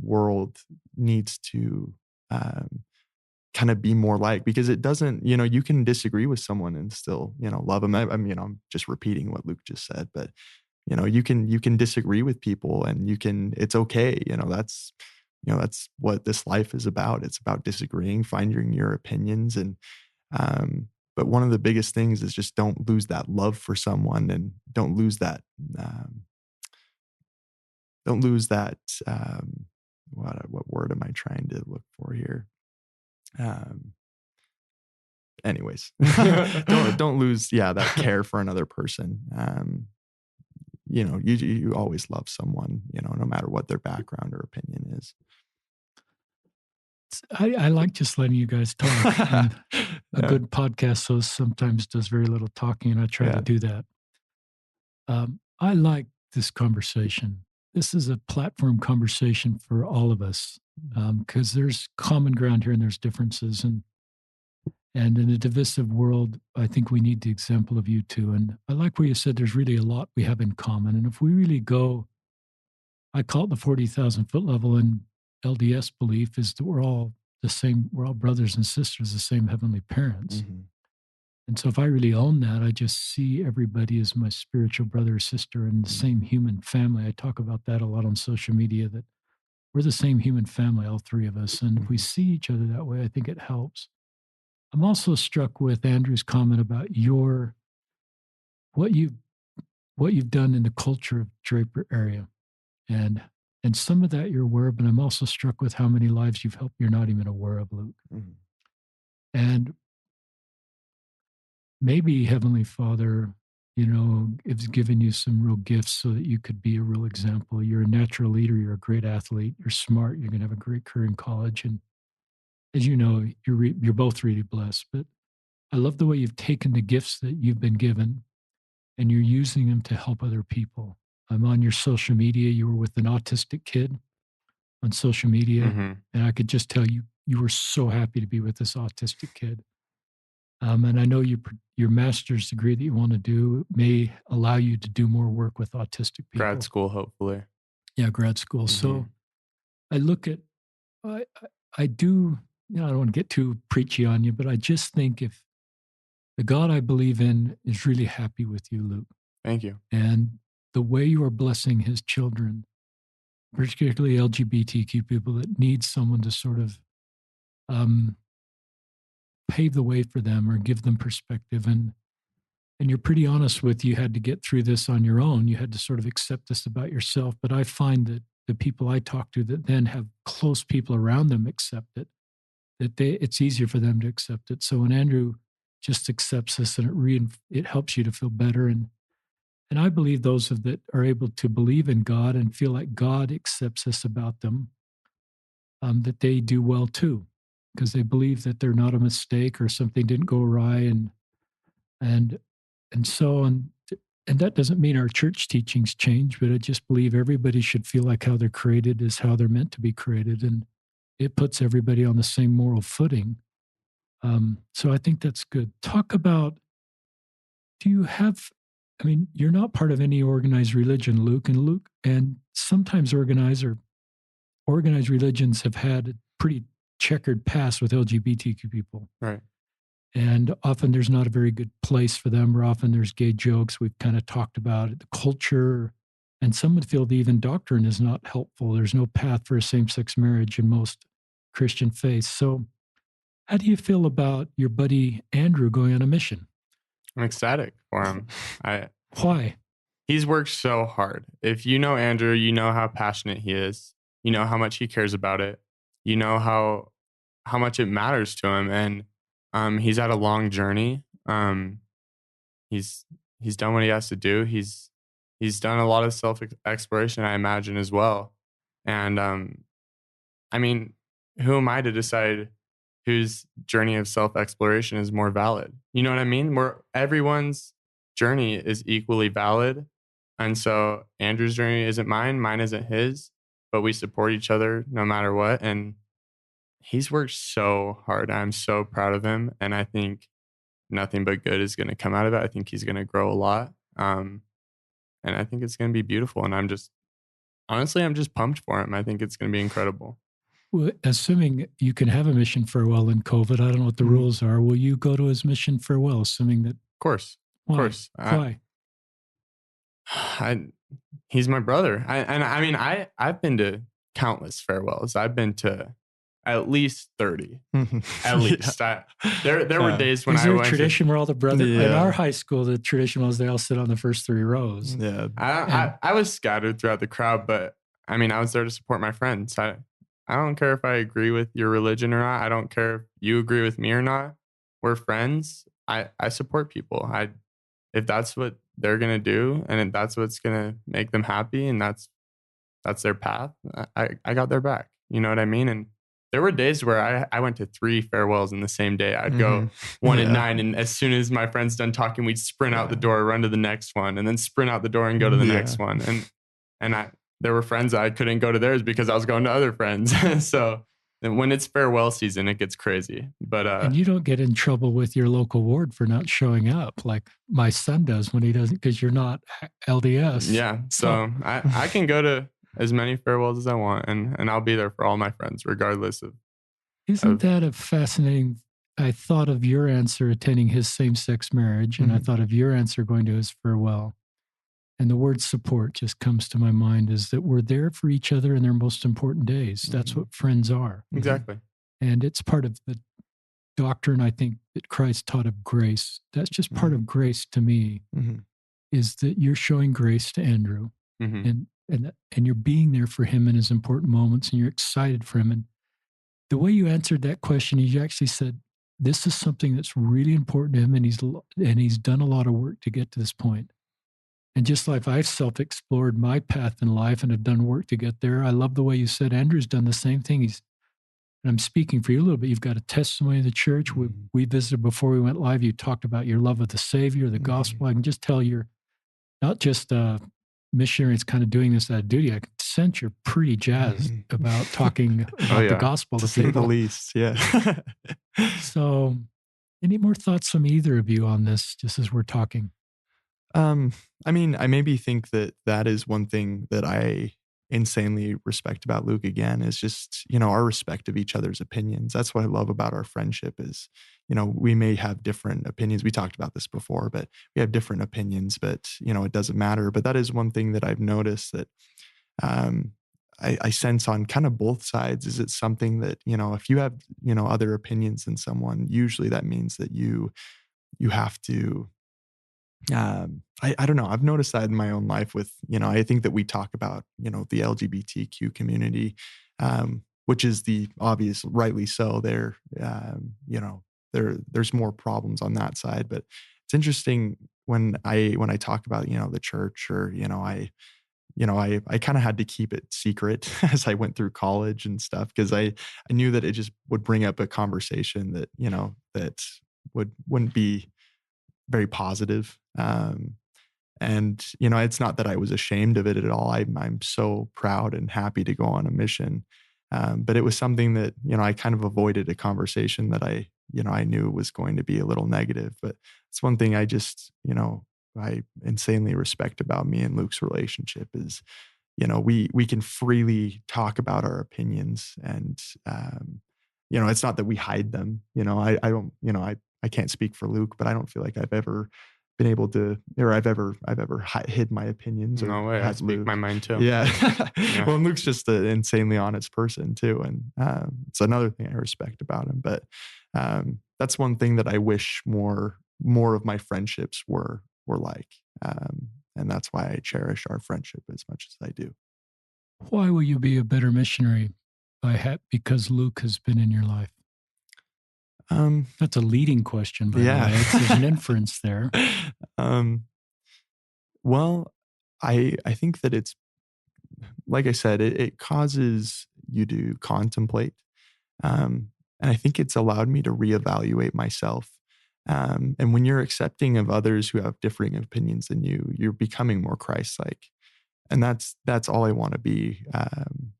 world needs to, kind of be more like, because it doesn't, you can disagree with someone and still, love them. I mean, I'm just repeating what Luke just said, but you can disagree with people, and it's okay. That's what this life is about. It's about disagreeing, finding your opinions. And but one of the biggest things is just don't lose that love for someone, and don't lose that um, don't lose that what word am I trying to look for here? um Anyways, don't lose that care for another person. You always love someone, no matter what their background or opinion is. I like just letting you guys talk. And a Yeah. good podcast host sometimes does very little talking, and I try Yeah. to do that. I like this conversation. This is a platform conversation for all of us, because there's common ground here and there's differences. And in a divisive world, I think we need the example of you two. And I like where you said there's really a lot we have in common. And if we really go, I call it the 40,000 foot level, and LDS belief is that we're all the same. We're all brothers and sisters, the same heavenly parents. Mm-hmm. And so if I really own that, I just see everybody as my spiritual brother or sister in the same human family. I talk about that a lot on social media, that we're the same human family, all three of us. And if we see each other that way, I think it helps. I'm also struck with Andrew's comment about what you what you've done in the culture of Draper area, and and some of that you're aware of, but I'm also struck with how many lives you've helped you're not even aware of, Luke. Mhm. And maybe Heavenly Father, has given you some real gifts so that you could be a real example. You're a natural leader. You're a great athlete. You're smart. You're going to have a great career in college. And as you know, you're both really blessed. But I love the way you've taken the gifts that you've been given and you're using them to help other people. I'm on your social media. You were with an autistic kid on social media, Mm-hmm. and I could just tell you were so happy to be with this autistic kid. And I know your master's degree that you want to do may allow you to do more work with autistic people. Grad school, hopefully. Yeah, grad school. Mm-hmm. So I look at, I do, I don't want to get too preachy on you, but I just think if the God I believe in is really happy with you, Luke, Thank you. and the way you are blessing his children, particularly LGBTQ people that need someone to sort of pave the way for them or give them perspective. And you're pretty honest with you had to get through this on your own. You had to sort of accept this about yourself. But I find that the people I talk to that then have close people around them accept it, it's easier for them to accept it. So when Andrew just accepts this and it helps you to feel better. And I believe those that are able to believe in God and feel like God accepts this about them, that they do well too, because they believe that they're not a mistake or something didn't go awry, and and so on. And that doesn't mean our church teachings change, but I just believe everybody should feel like how they're created is how they're meant to be created, and it puts everybody on the same moral footing. So I think that's good. Talk about, do you have, I mean, you're not part of any organized religion, Luke, and sometimes organized religions have had a pretty checkered past with LGBTQ people. Right. And often there's not a very good place for them, or often there's gay jokes. We've kind of talked about it, the culture, and some would feel that even doctrine is not helpful. There's no path for a same sex marriage in most Christian faiths. So, how do you feel about your buddy Andrew going on a mission? I'm ecstatic for him. Why? He's worked so hard. If you know Andrew, you know how passionate he is. You know how much he cares about it. You know how much it matters to him. And he's had a long journey. He's done what he has to do. He's done a lot of self exploration, I imagine, as well. And I mean, who am I to decide whose journey of self exploration is more valid? You know what I mean? Everyone's journey is equally valid. And so Andrew's journey isn't mine isn't his, but we support each other no matter what. And he's worked so hard. I'm so proud of him. And I think nothing but good is going to come out of it. I think he's going to grow a lot. And I think it's going to be beautiful. And I'm just pumped for him. I think it's going to be incredible. Well, assuming you can have a mission farewell in COVID, I don't know what the rules are. Will you go to his mission farewell, assuming that? Of course. Why? Of course. Why? He's my brother. I've been to countless farewells. I've been to at least 30. At least. There were days when I went. Is there a tradition where all the brothers in our high school? The tradition was they all sit on the first 3 rows. Yeah. I was scattered throughout the crowd, but I mean, I was there to support my friends. I don't care if I agree with your religion or not. I don't care if you agree with me or not. We're friends. I support people. If that's what they're gonna do, and if that's what's gonna make them happy, and that's their path, I got their back. You know what I mean? And there were days where I went to 3 farewells in the same day. I'd go one at 9, and as soon as my friend's done talking, we'd sprint out the door, run to the next one, and then sprint out the door and go to the next one. And there were friends that I couldn't go to theirs because I was going to other friends. So when it's farewell season, it gets crazy. But and you don't get in trouble with your local ward for not showing up like my son does when he doesn't, because you're not LDS. Yeah. So I can go to as many farewells as I want, and I'll be there for all my friends, regardless of. Isn't that a fascinating? I thought of your answer attending his same-sex marriage, and I thought of your answer going to his farewell. And the word support just comes to my mind, is that we're there for each other in their most important days. That's what friends are. Exactly. And it's part of doctrine I think that Christ taught of grace, that's just part Mhm. of grace to me, Mhm. is that you're showing grace to Andrew, Mm-hmm. and you're being there for him in his important moments, and you're excited for him. And the way you answered that question, you actually said, this is something that's really important to him, and he's done a lot of work to get to this point. And just like I've self-explored my path in life and have done work to get there, I love the way you said Andrew's done the same thing. And I'm speaking for you a little bit. You've got a testimony of the church. Mhm. We visited before we went live. You talked about your love of the Savior, the gospel. Mhm. I can just tell you're not just a missionary that's kind of doing this out of duty. I can sense you're pretty jazzed Mhm. about talking Oh about the yeah. gospel To to say the people. least, yeah. So, any more thoughts from either of you on this, just as we're talking? Um, I mean, I maybe think that that is one thing that I insanely respect about Luke again is just, our respect of each other's opinions. That's what I love about our friendship is, we may have different opinions. We talked about this before, but we have different opinions, but, it doesn't matter. But that is one thing that I've noticed that um, I sense on kind of both sides. Is it something that, if you have, other opinions than someone, usually that means that you have to I don't know. I've noticed that in my own life with, I think that we talk about, the LGBTQ community, which is the obvious, rightly so. There's more problems on that side, but it's interesting when I talk about, the church or, I kind of had to keep it secret as I went through college and stuff because I knew that it just would bring up a conversation that, that wouldn't be very positive. And it's not that I was ashamed of it at all. I'm so proud and happy to go on a mission. But it was something that, I kind of avoided a conversation that I knew was going to be a little negative. But it's one thing I just, I insanely respect about me and Luke's relationship is, we can freely talk about our opinions and, it's not that we hide them. I don't, I can't speak for Luke, but I don't feel like I've ever been able to, or I've ever hid my opinions or No way. I had speak my Luke. mind too. Yeah. Yeah. Well, and Luke's just an insanely honest person too. And it's another thing I respect about him. But that's one thing that I wish more of my friendships were like. And that's why I cherish our friendship as much as I do. Why will you be a better missionary because Luke has been in your life? Um, That's a leading question, by the yeah. way. There's an inference there. um, well, I think that it's like I said, it causes you to contemplate. And I think it's allowed me to reevaluate myself. And when you're accepting of others who have differing opinions than you, you're becoming more Christ-like. And that's all I want to be.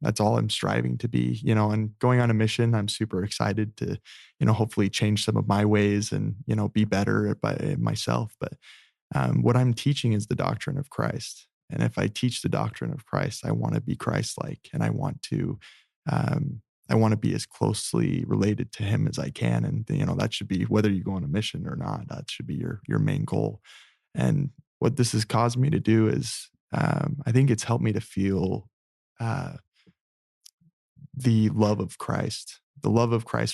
That's all I'm striving to be. And going on a mission, I'm super excited to, hopefully change some of my ways and be better by myself. But what I'm teaching is the doctrine of Christ. And if I teach the doctrine of Christ, I want to be Christ-like, and um, I want to be as closely related to Him as I can. And that should be whether you go on a mission or not. That should be your main goal. And what this has caused me to do is, I think it's helped me to feel uh, the love of Christ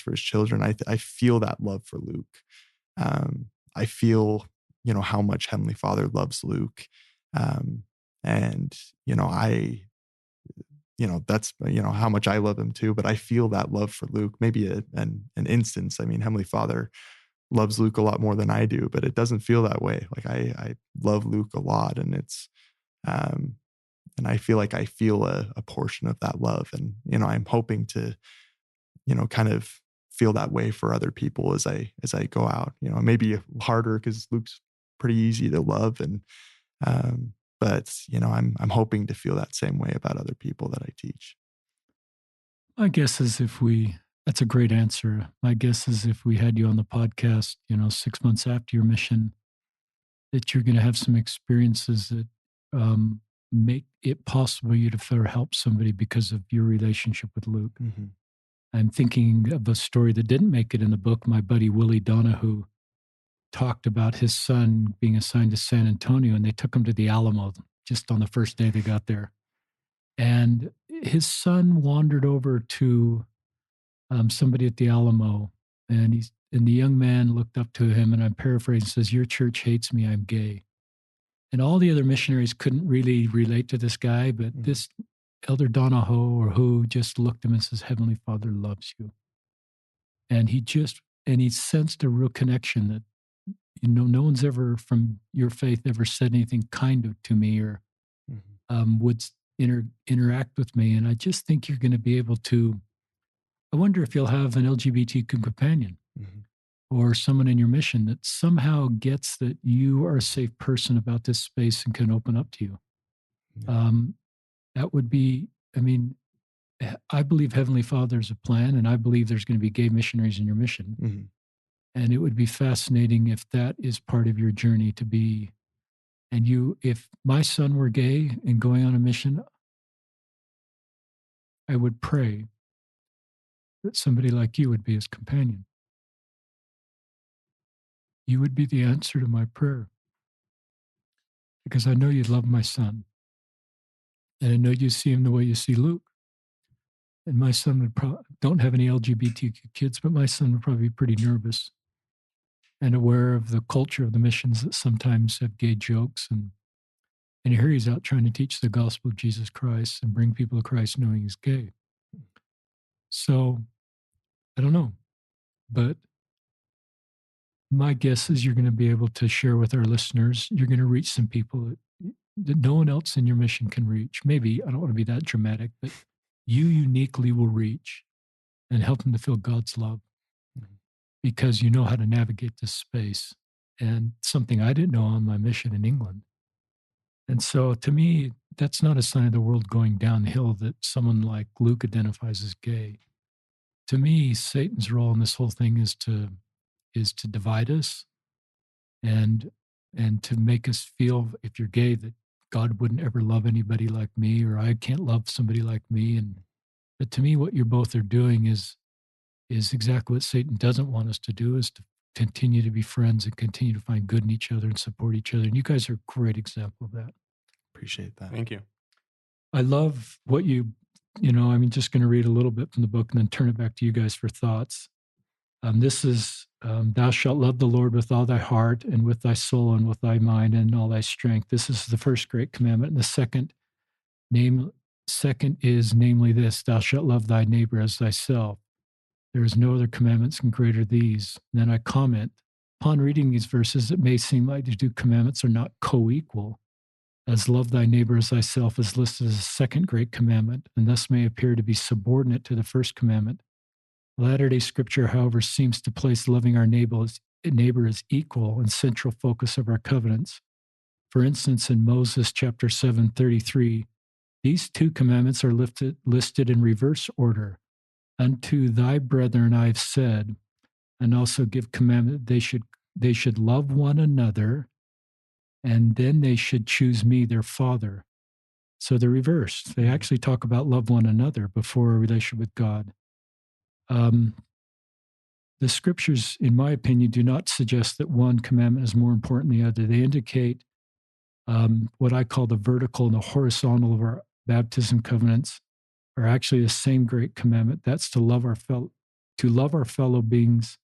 for His children. I feel that love for Luke. I feel, how much Heavenly Father loves Luke. Um, and, that's, how much I love him too, but I feel that love for Luke, maybe an instance. I mean, Heavenly Father loves Luke a lot more than I do, but it doesn't feel that way. Like I love Luke a lot, and um, and I feel like I feel a portion of that love. And, I'm hoping to, kind of feel that way for other people as I go out. Maybe harder because Luke's pretty easy to love, and but I'm hoping to feel that same way about other people that I teach. My guess is that's a great answer. My guess is if we had you on the podcast, 6 months after your mission, that you're going to have some experiences that make it possible you to further help somebody because of your relationship with Luke. Mm-hmm. I'm thinking of a story that didn't make it in the book. My buddy Willie Donahue talked about his son being assigned to San Antonio, and they took him to the Alamo just on the first day they got there. And his son wandered over to somebody at the Alamo, and And the young man looked up to him, and I'm paraphrasing, says, "Your church hates me, I'm gay." And all the other missionaries couldn't really relate to this guy, but this Elder Donahoe or who just looked at him and says, "Heavenly Father loves you." And he sensed a real connection that, no one's ever from your faith ever said anything kind of to me or would interact with me. And I just think you're going to be able to, I wonder if you'll have an LGBTQ companion or someone in your mission that somehow gets that you are a safe person about this space and can open up to you. That would be, I mean, I believe Heavenly Father's a plan, and I believe there's going to be gay missionaries in your mission. And it would be fascinating if that is part of your journey to be. And if my son were gay and going on a mission, I would pray that somebody like you would be his companion. You would be the answer to my prayer because I know you love my son. And I know you see him the way you see Luke. And my son would probably, don't have any LGBTQ kids, but my son would probably be pretty nervous and aware of the culture of the missions that sometimes have gay jokes. And here he's out trying to teach the gospel of Jesus Christ and bring people to Christ knowing he's gay. So I don't know, but my guess is you're going to be able to share with our listeners. You're going to reach some people that no one else in your mission can reach. Maybe, I don't want to be that dramatic, but you uniquely will reach and help them to feel God's love because you know how to navigate this space, and something I didn't know on my mission in England. And so to me, that's not a sign of the world going downhill that someone like Luke identifies as gay. To me, Satan's role in this whole thing is to divide us and to make us feel, if you're gay, that God wouldn't ever love anybody like me, or I can't love somebody like me. But to me, what you both are doing is exactly what Satan doesn't want us to do, is to continue to be friends and continue to find good in each other and support each other. And you guys are a great example of that. Appreciate that. Thank you. I love what I'm just going to read a little bit from the book and then turn it back to you guys for thoughts. This is, thou shalt love the Lord with all thy heart and with thy soul and with thy mind and all thy strength. This is the first great commandment. And the second is namely this, thou shalt love thy neighbor as thyself. There is no other commandments greater these. And then I comment, upon reading these verses, it may seem like the two commandments are not co-equal, as love thy neighbor as thyself is listed as a second great commandment, and thus may appear to be subordinate to the first commandment. Latter-day Scripture, however, seems to place loving our neighbor as equal and central focus of our covenants. For instance, in Moses chapter 7:33, these two commandments are listed in reverse order. Unto thy brethren I have said, and also give commandment they should love one another, and then they should choose me, their father. So they're reversed. They actually talk about love one another before a relationship with God. The scriptures, in my opinion, do not suggest that one commandment is more important than the other. They indicate what I call the vertical and the horizontal of our baptism covenants are actually the same great commandment. That's to love our fellow beings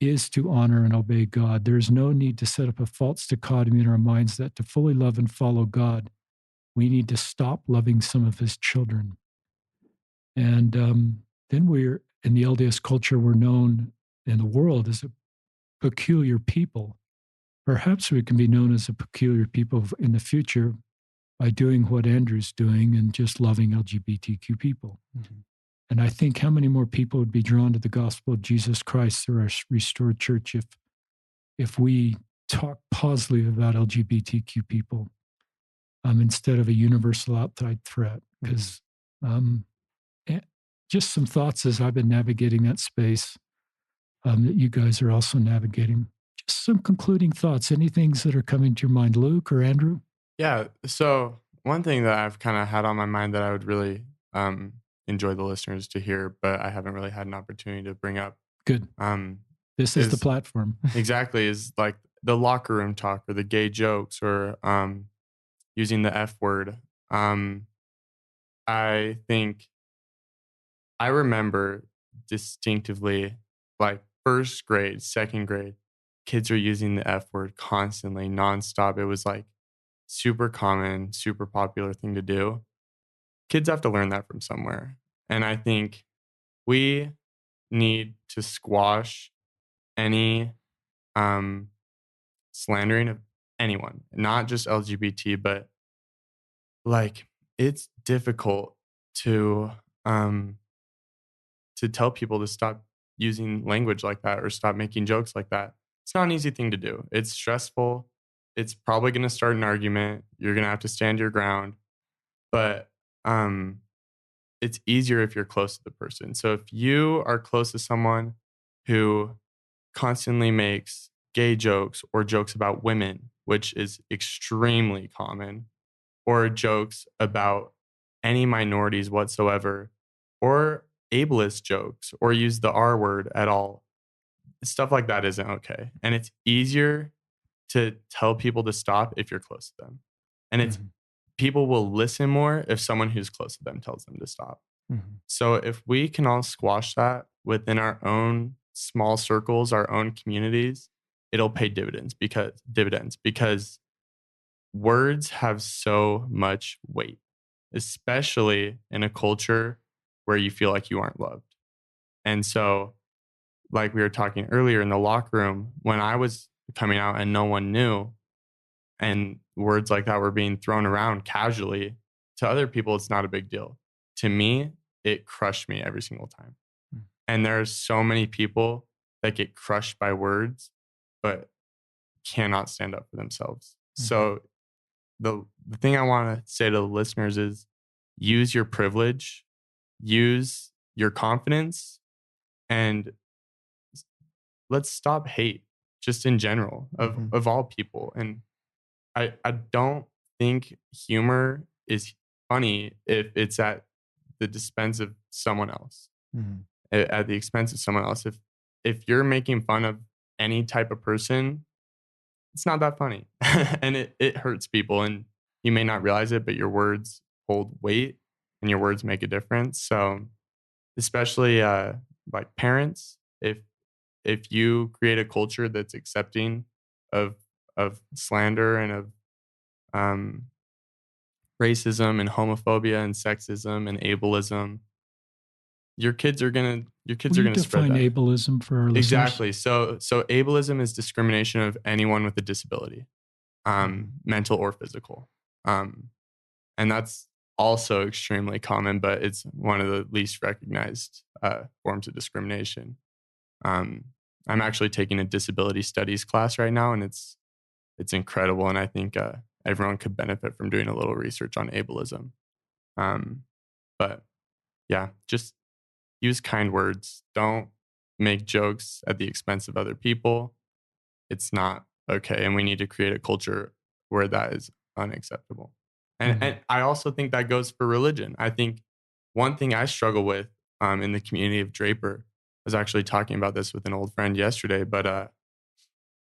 is to honor and obey God. There is no need to set up a false dichotomy in our minds that to fully love and follow God, we need to stop loving some of his children. And then we're, in the LDS culture, we're known in the world as a peculiar people. Perhaps we can be known as a peculiar people in the future by doing what Andrew's doing and just loving LGBTQ people. And I think how many more people would be drawn to the gospel of Jesus Christ through our restored church if we talk positively about LGBTQ people instead of a universal outside threat. Because just some thoughts as I've been navigating that space that you guys are also navigating. Just some concluding thoughts. Any things that are coming to your mind, Luke or Andrew? Yeah. So one thing that I've kind of had on my mind that I would really enjoy the listeners to hear, but I haven't really had an opportunity to bring up. Good. This is the platform. Exactly. Is like the locker room talk or the gay jokes or using the F word. I think I remember distinctively, like first grade, second grade, kids are using the F word constantly, nonstop. It was like super common, super popular thing to do. Kids have to learn that from somewhere. And I think we need to squash any slandering of anyone, not just LGBT, but like it's difficult to um to tell people to stop using language like that or stop making jokes like that. It's not an easy thing to do. It's stressful. It's probably going to start an argument. You're going to have to stand your ground, but um it's easier if you're close to the person. So if you are close to someone who constantly makes gay jokes or jokes about women, which is extremely common, or jokes about any minorities whatsoever, or ableist jokes, or use the R word at all, stuff like that isn't okay. And it's easier to tell people to stop if you're close to them. And it's people will listen more if someone who's close to them tells them to stop. So if we can all squash that within our own small circles, our own communities, it'll pay because words have so much weight, especially in a culture where you feel like you aren't loved. And so, like we were talking earlier in the locker room, when I was coming out and no one knew, and words like that were being thrown around casually, to other people, it's not a big deal. To me, it crushed me every single time. And there's so many people that get crushed by words, but cannot stand up for themselves. So the thing I want to say to the listeners is use your privilege, use your confidence, and let's stop hate just in general of all people. And I don't think humor is funny if it's at the expense of someone else. At the expense of someone else. If you're making fun of any type of person, it's not that funny. And it hurts people, and you may not realize it, but your words hold weight and your words make a difference. So especially like parents, if you create a culture that's accepting of slander and of racism and homophobia and sexism and ableism, your kids are gonna spread define that. ableism for our listeners? Exactly. So ableism is discrimination of anyone with a disability, mental or physical, and that's also extremely common, but it's one of the least recognized forms of discrimination. I'm actually taking a disability studies class right now, and it's incredible, and I think everyone could benefit from doing a little research on ableism. But yeah, just use kind words. Don't make jokes at the expense of other people. It's not okay. And we need to create a culture where that is unacceptable. And I also think that goes for religion. I think one thing I struggle with in the community of Draper, I was actually talking about this with an old friend yesterday, but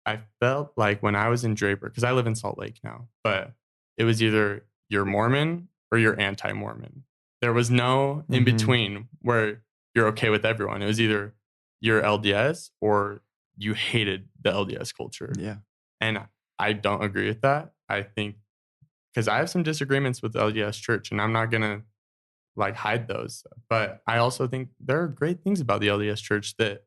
I felt like when I was in Draper, because I live in Salt Lake now, but it was either you're Mormon or you're anti-Mormon. There was no in between where you're okay with everyone. It was either you're LDS or you hated the LDS culture. Yeah. And I don't agree with that. I think because I have some disagreements with the LDS church, and I'm not going to like hide those. But I also think there are great things about the LDS church that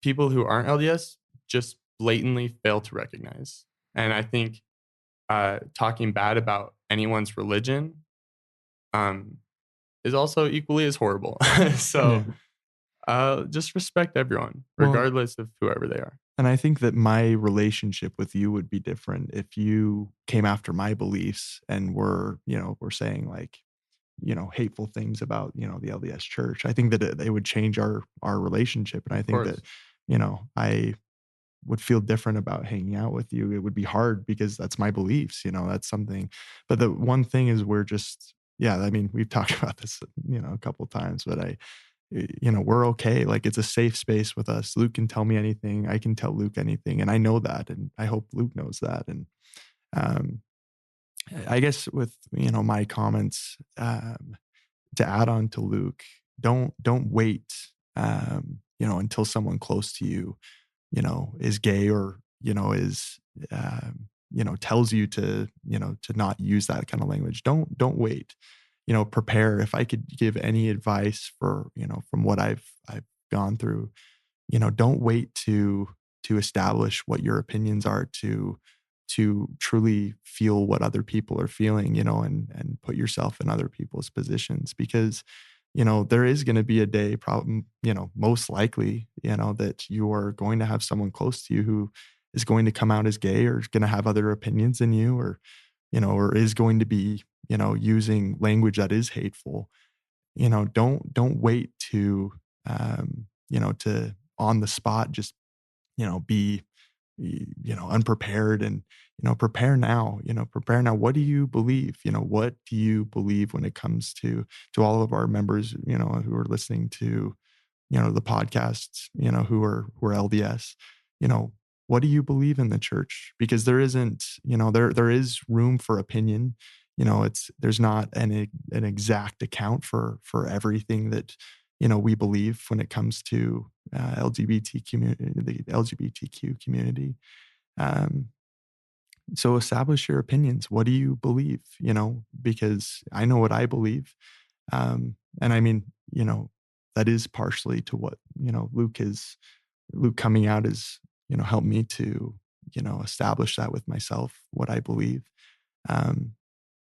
people who aren't LDS just blatantly fail to recognize. And I think talking bad about anyone's religion is also equally as horrible. So just respect everyone, regardless of whoever they are. And I think that my relationship with you would be different if you came after my beliefs and were saying like, hateful things about, the LDS church. I think that it would change our relationship. And I think that, I would feel different about hanging out with you. It would be hard because that's my beliefs, that's something. But the one thing is we're just, I mean, we've talked about this, a couple of times, but we're okay. Like it's a safe space with us. Luke can tell me anything. I can tell Luke anything. And I know that. And I hope Luke knows that. And I guess with, my comments to add on to Luke, don't wait until someone close to you, is gay or, is, tells you to, to not use that kind of language. Don't wait, prepare. If I could give any advice for, from what I've gone through, don't wait to establish what your opinions are, to truly feel what other people are feeling, and put yourself in other people's positions, because, there is going to be a day, probably, most likely, that you are going to have someone close to you who is going to come out as gay, or is going to have other opinions than you, or, or is going to be, using language that is hateful. Don't wait to, to on the spot, just, be, unprepared, and, prepare now, prepare now. What do you believe? What do you believe when it comes to all of our members, who are listening to, the podcasts, who are LDS, what do you believe in the church? Because there isn't, there is room for opinion. There's not an exact account for everything that, we believe when it comes to LGBT community, the LGBTQ community. So establish your opinions. What do you believe? Because I know what I believe. And I mean, that is partially to what, Luke coming out is, helped me to, establish that with myself, what I believe.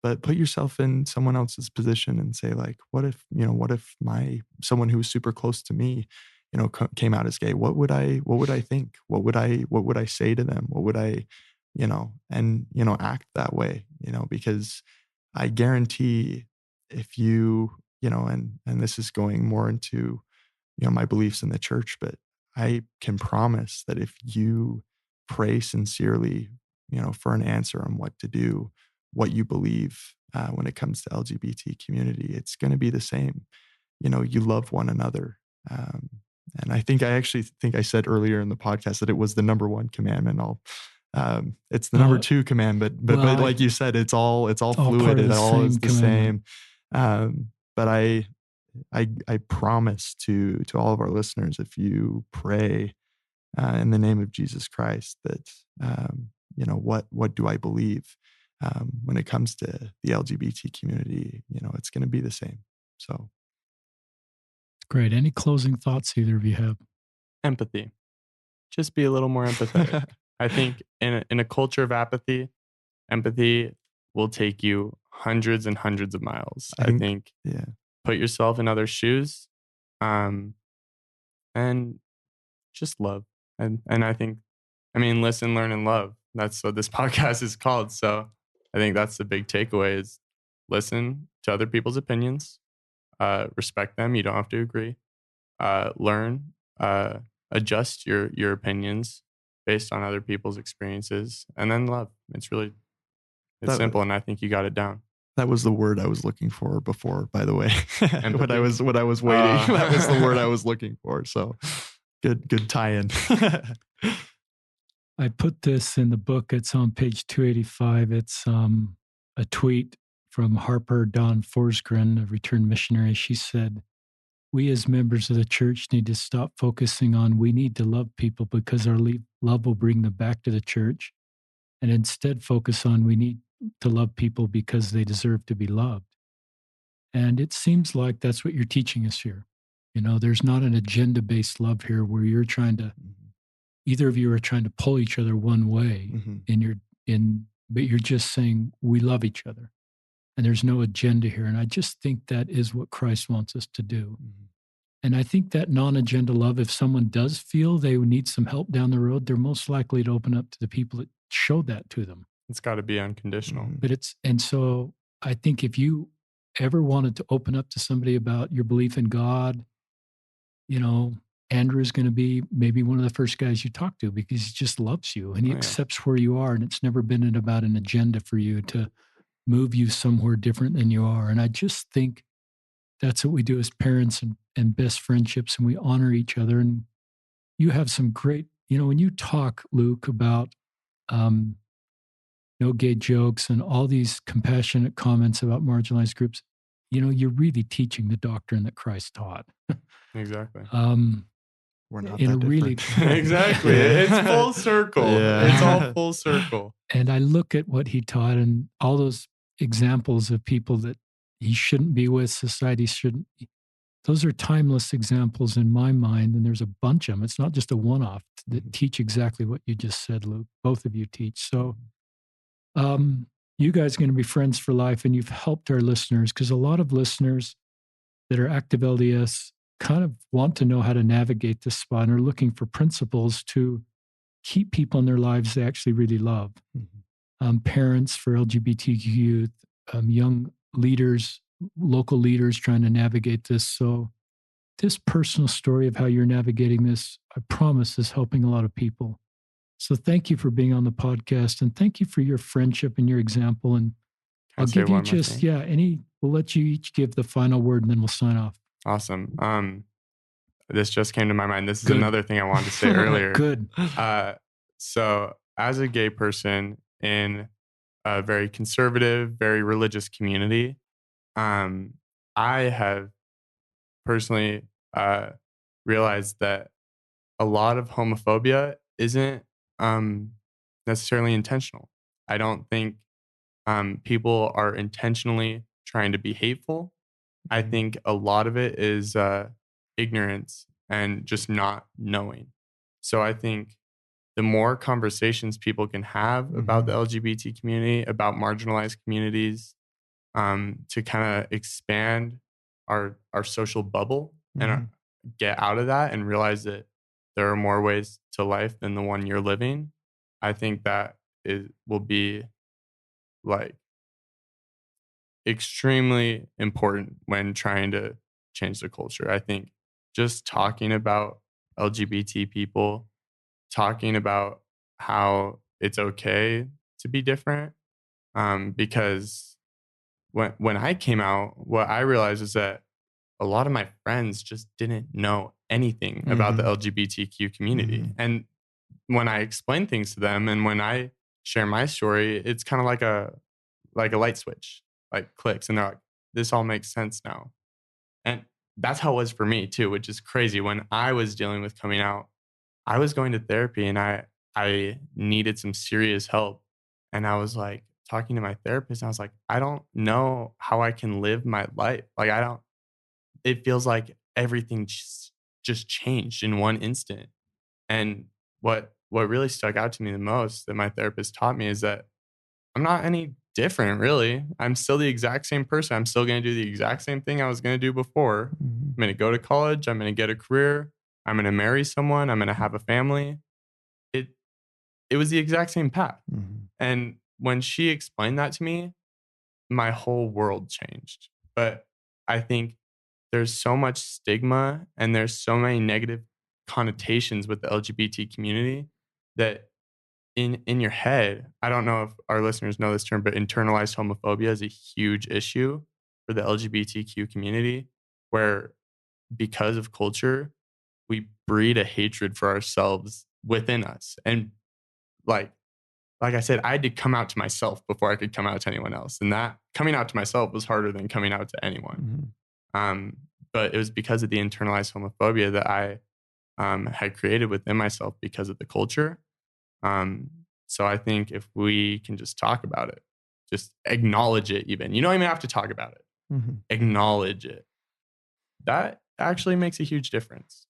But put yourself in someone else's position and say, like, what if someone who was super close to me, came out as gay? What would I think? What would I say to them? What would I, and, act that way, because I guarantee if you, and this is going more into, my beliefs in the church, but I can promise that if you pray sincerely, for an answer on what to do, what you believe when it comes to LGBT community, it's going to be the same. You love one another. And I actually think I said earlier in the podcast that it was the number one commandment. It's the number two commandment, but like you said, it's all fluid. It all is the same. But I promise to all of our listeners, if you pray in the name of Jesus Christ, that what do I believe when it comes to the LGBT community? It's going to be the same. So great. Any closing thoughts either of you have? Empathy. Just be a little more empathetic. I think in a culture of apathy, empathy will take you hundreds and hundreds of miles. I think put yourself in other shoes, and just love. And I think, listen, learn, and love. That's what this podcast is called. So I think that's the big takeaway: is listen to other people's opinions, respect them. You don't have to agree. Learn, adjust your opinions based on other people's experiences, and then love. It's simple, and I think you got it down. That was the word I was looking for before, by the way. when I was waiting, that was the word I was looking for. So good tie-in. I put this in the book. It's on page 285. It's a tweet from Harper Dawn Forsgren, a returned missionary. She said, "We as members of the church need to stop focusing on we need to love people because our love will bring them back to the church, and instead focus on we need to love people because they deserve to be loved." And it seems like that's what you're teaching us here. There's not an agenda-based love here where you're trying to, either of you are trying to pull each other one way, but you're just saying we love each other. And there's no agenda here. And I just think that is what Christ wants us to do. And I think that non-agenda love, if someone does feel they need some help down the road, they're most likely to open up to the people that showed that to them. It's got to be unconditional. And so I think if you ever wanted to open up to somebody about your belief in God, Andrew is going to be maybe one of the first guys you talk to, because he just loves you and he accepts where you are. And it's never been about an agenda for you to move you somewhere different than you are. And I just think that's what we do as parents and best friendships, and we honor each other. And you have some great, when you talk, Luke, about no gay jokes and all these compassionate comments about marginalized groups, you're really teaching the doctrine that Christ taught. Exactly. we're not in a that really different. Exactly. It's full circle. Yeah. It's all full circle. And I look at what he taught and all those examples of people that he shouldn't be with, society shouldn't. Those are timeless examples in my mind, and there's a bunch of them. It's not just a one-off that teach exactly what you just said, Luke. Both of you teach. So you guys are going to be friends for life, and you've helped our listeners, because a lot of listeners that are active LDS kind of want to know how to navigate this spot and are looking for principles to keep people in their lives they actually really love. Parents for LGBTQ youth, young leaders, local leaders trying to navigate this. So this personal story of how you're navigating this, I promise, is helping a lot of people. So thank you for being on the podcast, and thank you for your friendship and your example. And Can I I'll say give you one more just, thing? we'll let you each give the final word and then we'll sign off. Awesome. This just came to my mind. This is Good. another thing I wanted to say earlier. Good. So as a gay person in a very conservative, very religious community, I have personally realized that a lot of homophobia isn't necessarily intentional. I don't think people are intentionally trying to be hateful. I think a lot of it is ignorance and just not knowing. So I think the more conversations people can have about the LGBT community, about marginalized communities, to kind of expand our social bubble and get out of that and realize that there are more ways to life than the one you're living. I think that will be like extremely important when trying to change the culture. I think just talking about LGBT people, talking about how it's okay to be different, because when I came out, what I realized is that a lot of my friends just didn't know anything about the LGBTQ community. And when I explain things to them and when I share my story, it's kind of like a light switch, like clicks, and they're like, this all makes sense now. And that's how it was for me too, which is crazy. When I was dealing with coming out, I was going to therapy and I needed some serious help. And I was like talking to my therapist, and I was like, I don't know how I can live my life. Like it feels like everything just changed in one instant. And what really stuck out to me the most that my therapist taught me is that I'm not any different, really. I'm still the exact same person. I'm still going to do the exact same thing I was going to do before. I'm going to go to college. I'm going to get a career. I'm going to marry someone. I'm going to have a family. It was the exact same path. And when she explained that to me, my whole world changed. But I think there's so much stigma and there's so many negative connotations with the LGBT community that in your head, I don't know if our listeners know this term, but internalized homophobia is a huge issue for the LGBTQ community, where because of culture, we breed a hatred for ourselves within us. And like I said, I had to come out to myself before I could come out to anyone else. And that coming out to myself was harder than coming out to anyone. But it was because of the internalized homophobia that I had created within myself because of the culture. So I think if we can just talk about it, just acknowledge it even. You don't even have to talk about it. Acknowledge it. That actually makes a huge difference.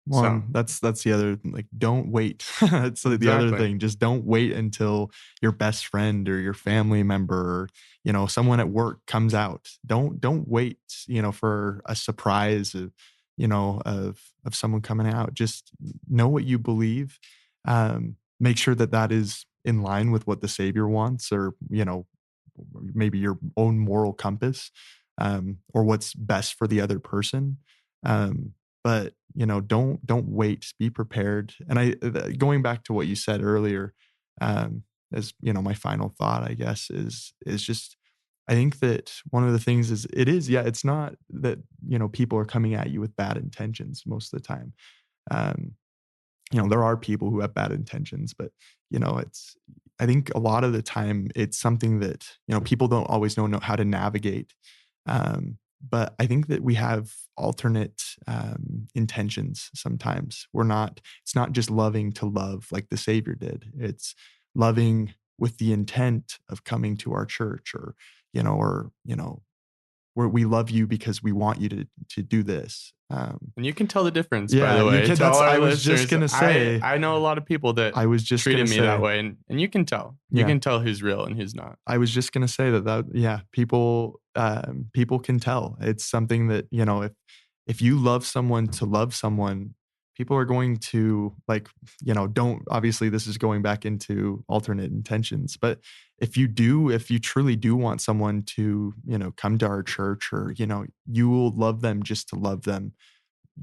One, that's the other, like, don't wait. It's the other thing. Just don't wait until your best friend or your family member, or, someone at work comes out. Don't wait, for a surprise of, of someone coming out. Just know what you believe. Make sure that is in line with what the Savior wants, or, maybe your own moral compass, or what's best for the other person. But don't wait. Be prepared. And going back to what you said earlier, as my final thought, I guess, is just, I think that one of the things is it's not that people are coming at you with bad intentions most of the time. There are people who have bad intentions, but I think a lot of the time it's something that people don't always know how to navigate. But I think that we have alternate intentions sometimes. It's not just loving to love like the Savior did. It's loving with the intent of coming to our church, where we love you because we want you to do this. And you can tell the difference, by Yeah, the you way, can. to all That's. our I was just listeners. gonna say. I know a lot of people that I was just treated gonna me say that way, and you can tell. You Yeah. can tell who's real and who's not. I was just gonna say that people can tell. It's something that, if you love someone to love someone, people are going to don't, obviously this is going back into alternate intentions, but if you truly do want someone to, come to our church, or, you will love them just to love them.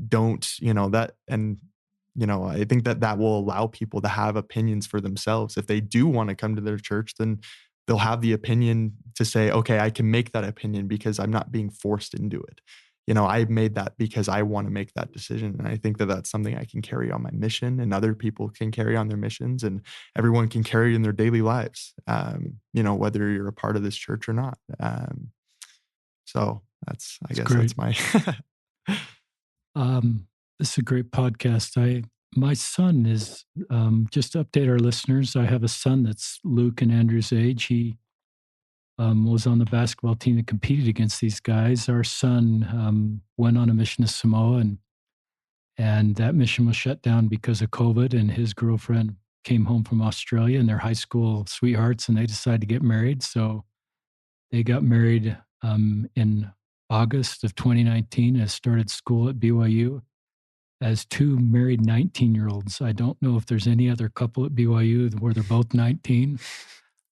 Don't, that, and I think that will allow people to have opinions for themselves. If they do want to come to their church, then they'll have the opinion to say, okay, I can make that opinion because I'm not being forced into it. I made that because I want to make that decision. And I think that that's something I can carry on my mission, and other people can carry on their missions, and everyone can carry in their daily lives, whether you're a part of this church or not. So I guess great. that's my, This is a great podcast. My son is, just to update our listeners, I have a son that's Luke and Andrew's age. He was on the basketball team that competed against these guys. Our son went on a mission to Samoa, and that mission was shut down because of COVID. And his girlfriend came home from Australia, and they're high school sweethearts, and they decided to get married. So they got married in August of 2019 and started school at BYU as two married 19-year-olds. I don't know if there's any other couple at BYU where they're both 19,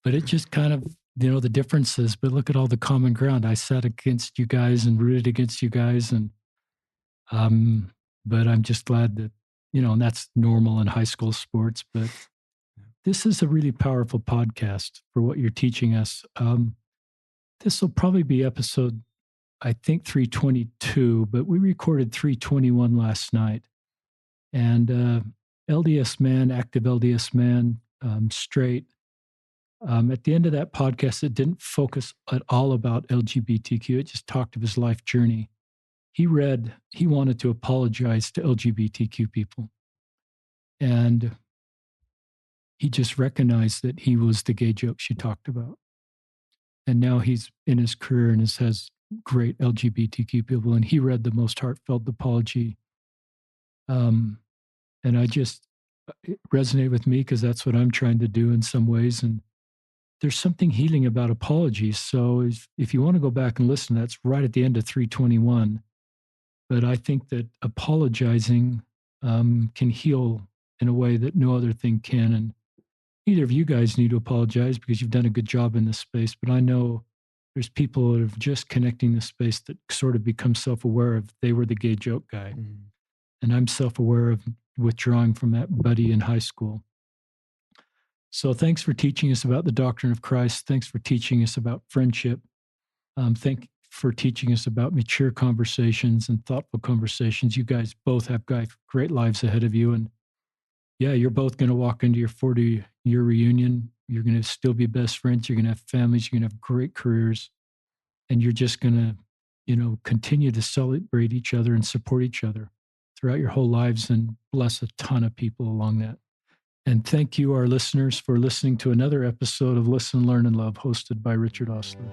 but it just kind of, the differences. But look at all the common ground. I sat against you guys and rooted against you guys. But I'm just glad that, and that's normal in high school sports. But this is a really powerful podcast for what you're teaching us. This will probably be episode, I think, 322, but we recorded 321 last night. And LDS man, active LDS man, straight. At the end of that podcast, it didn't focus at all about LGBTQ. It just talked of his life journey. He wanted to apologize to LGBTQ people. And he just recognized that he was the gay jokes you talked about. And now he's in his career and has great LGBTQ people. And he read the most heartfelt apology. And it resonated with me because that's what I'm trying to do in some ways. And there's something healing about apologies. So if you want to go back and listen, that's right at the end of 321. But I think that apologizing can heal in a way that no other thing can. And neither of you guys need to apologize because you've done a good job in this space. But I know there's people that are just connecting this space that sort of become self-aware of they were the gay joke guy. Mm-hmm. And I'm self-aware of withdrawing from that buddy in high school. So thanks for teaching us about the doctrine of Christ. Thanks for teaching us about friendship. Thank you for teaching us about mature conversations and thoughtful conversations. You guys both have great lives ahead of you. And yeah, you're both going to walk into your 40-year reunion. You're going to still be best friends. You're going to have families. You're going to have great careers. And you're just going to, continue to celebrate each other and support each other throughout your whole lives and bless a ton of people along that. And thank you, our listeners, for listening to another episode of Listen, Learn, and Love, hosted by Richard Osler.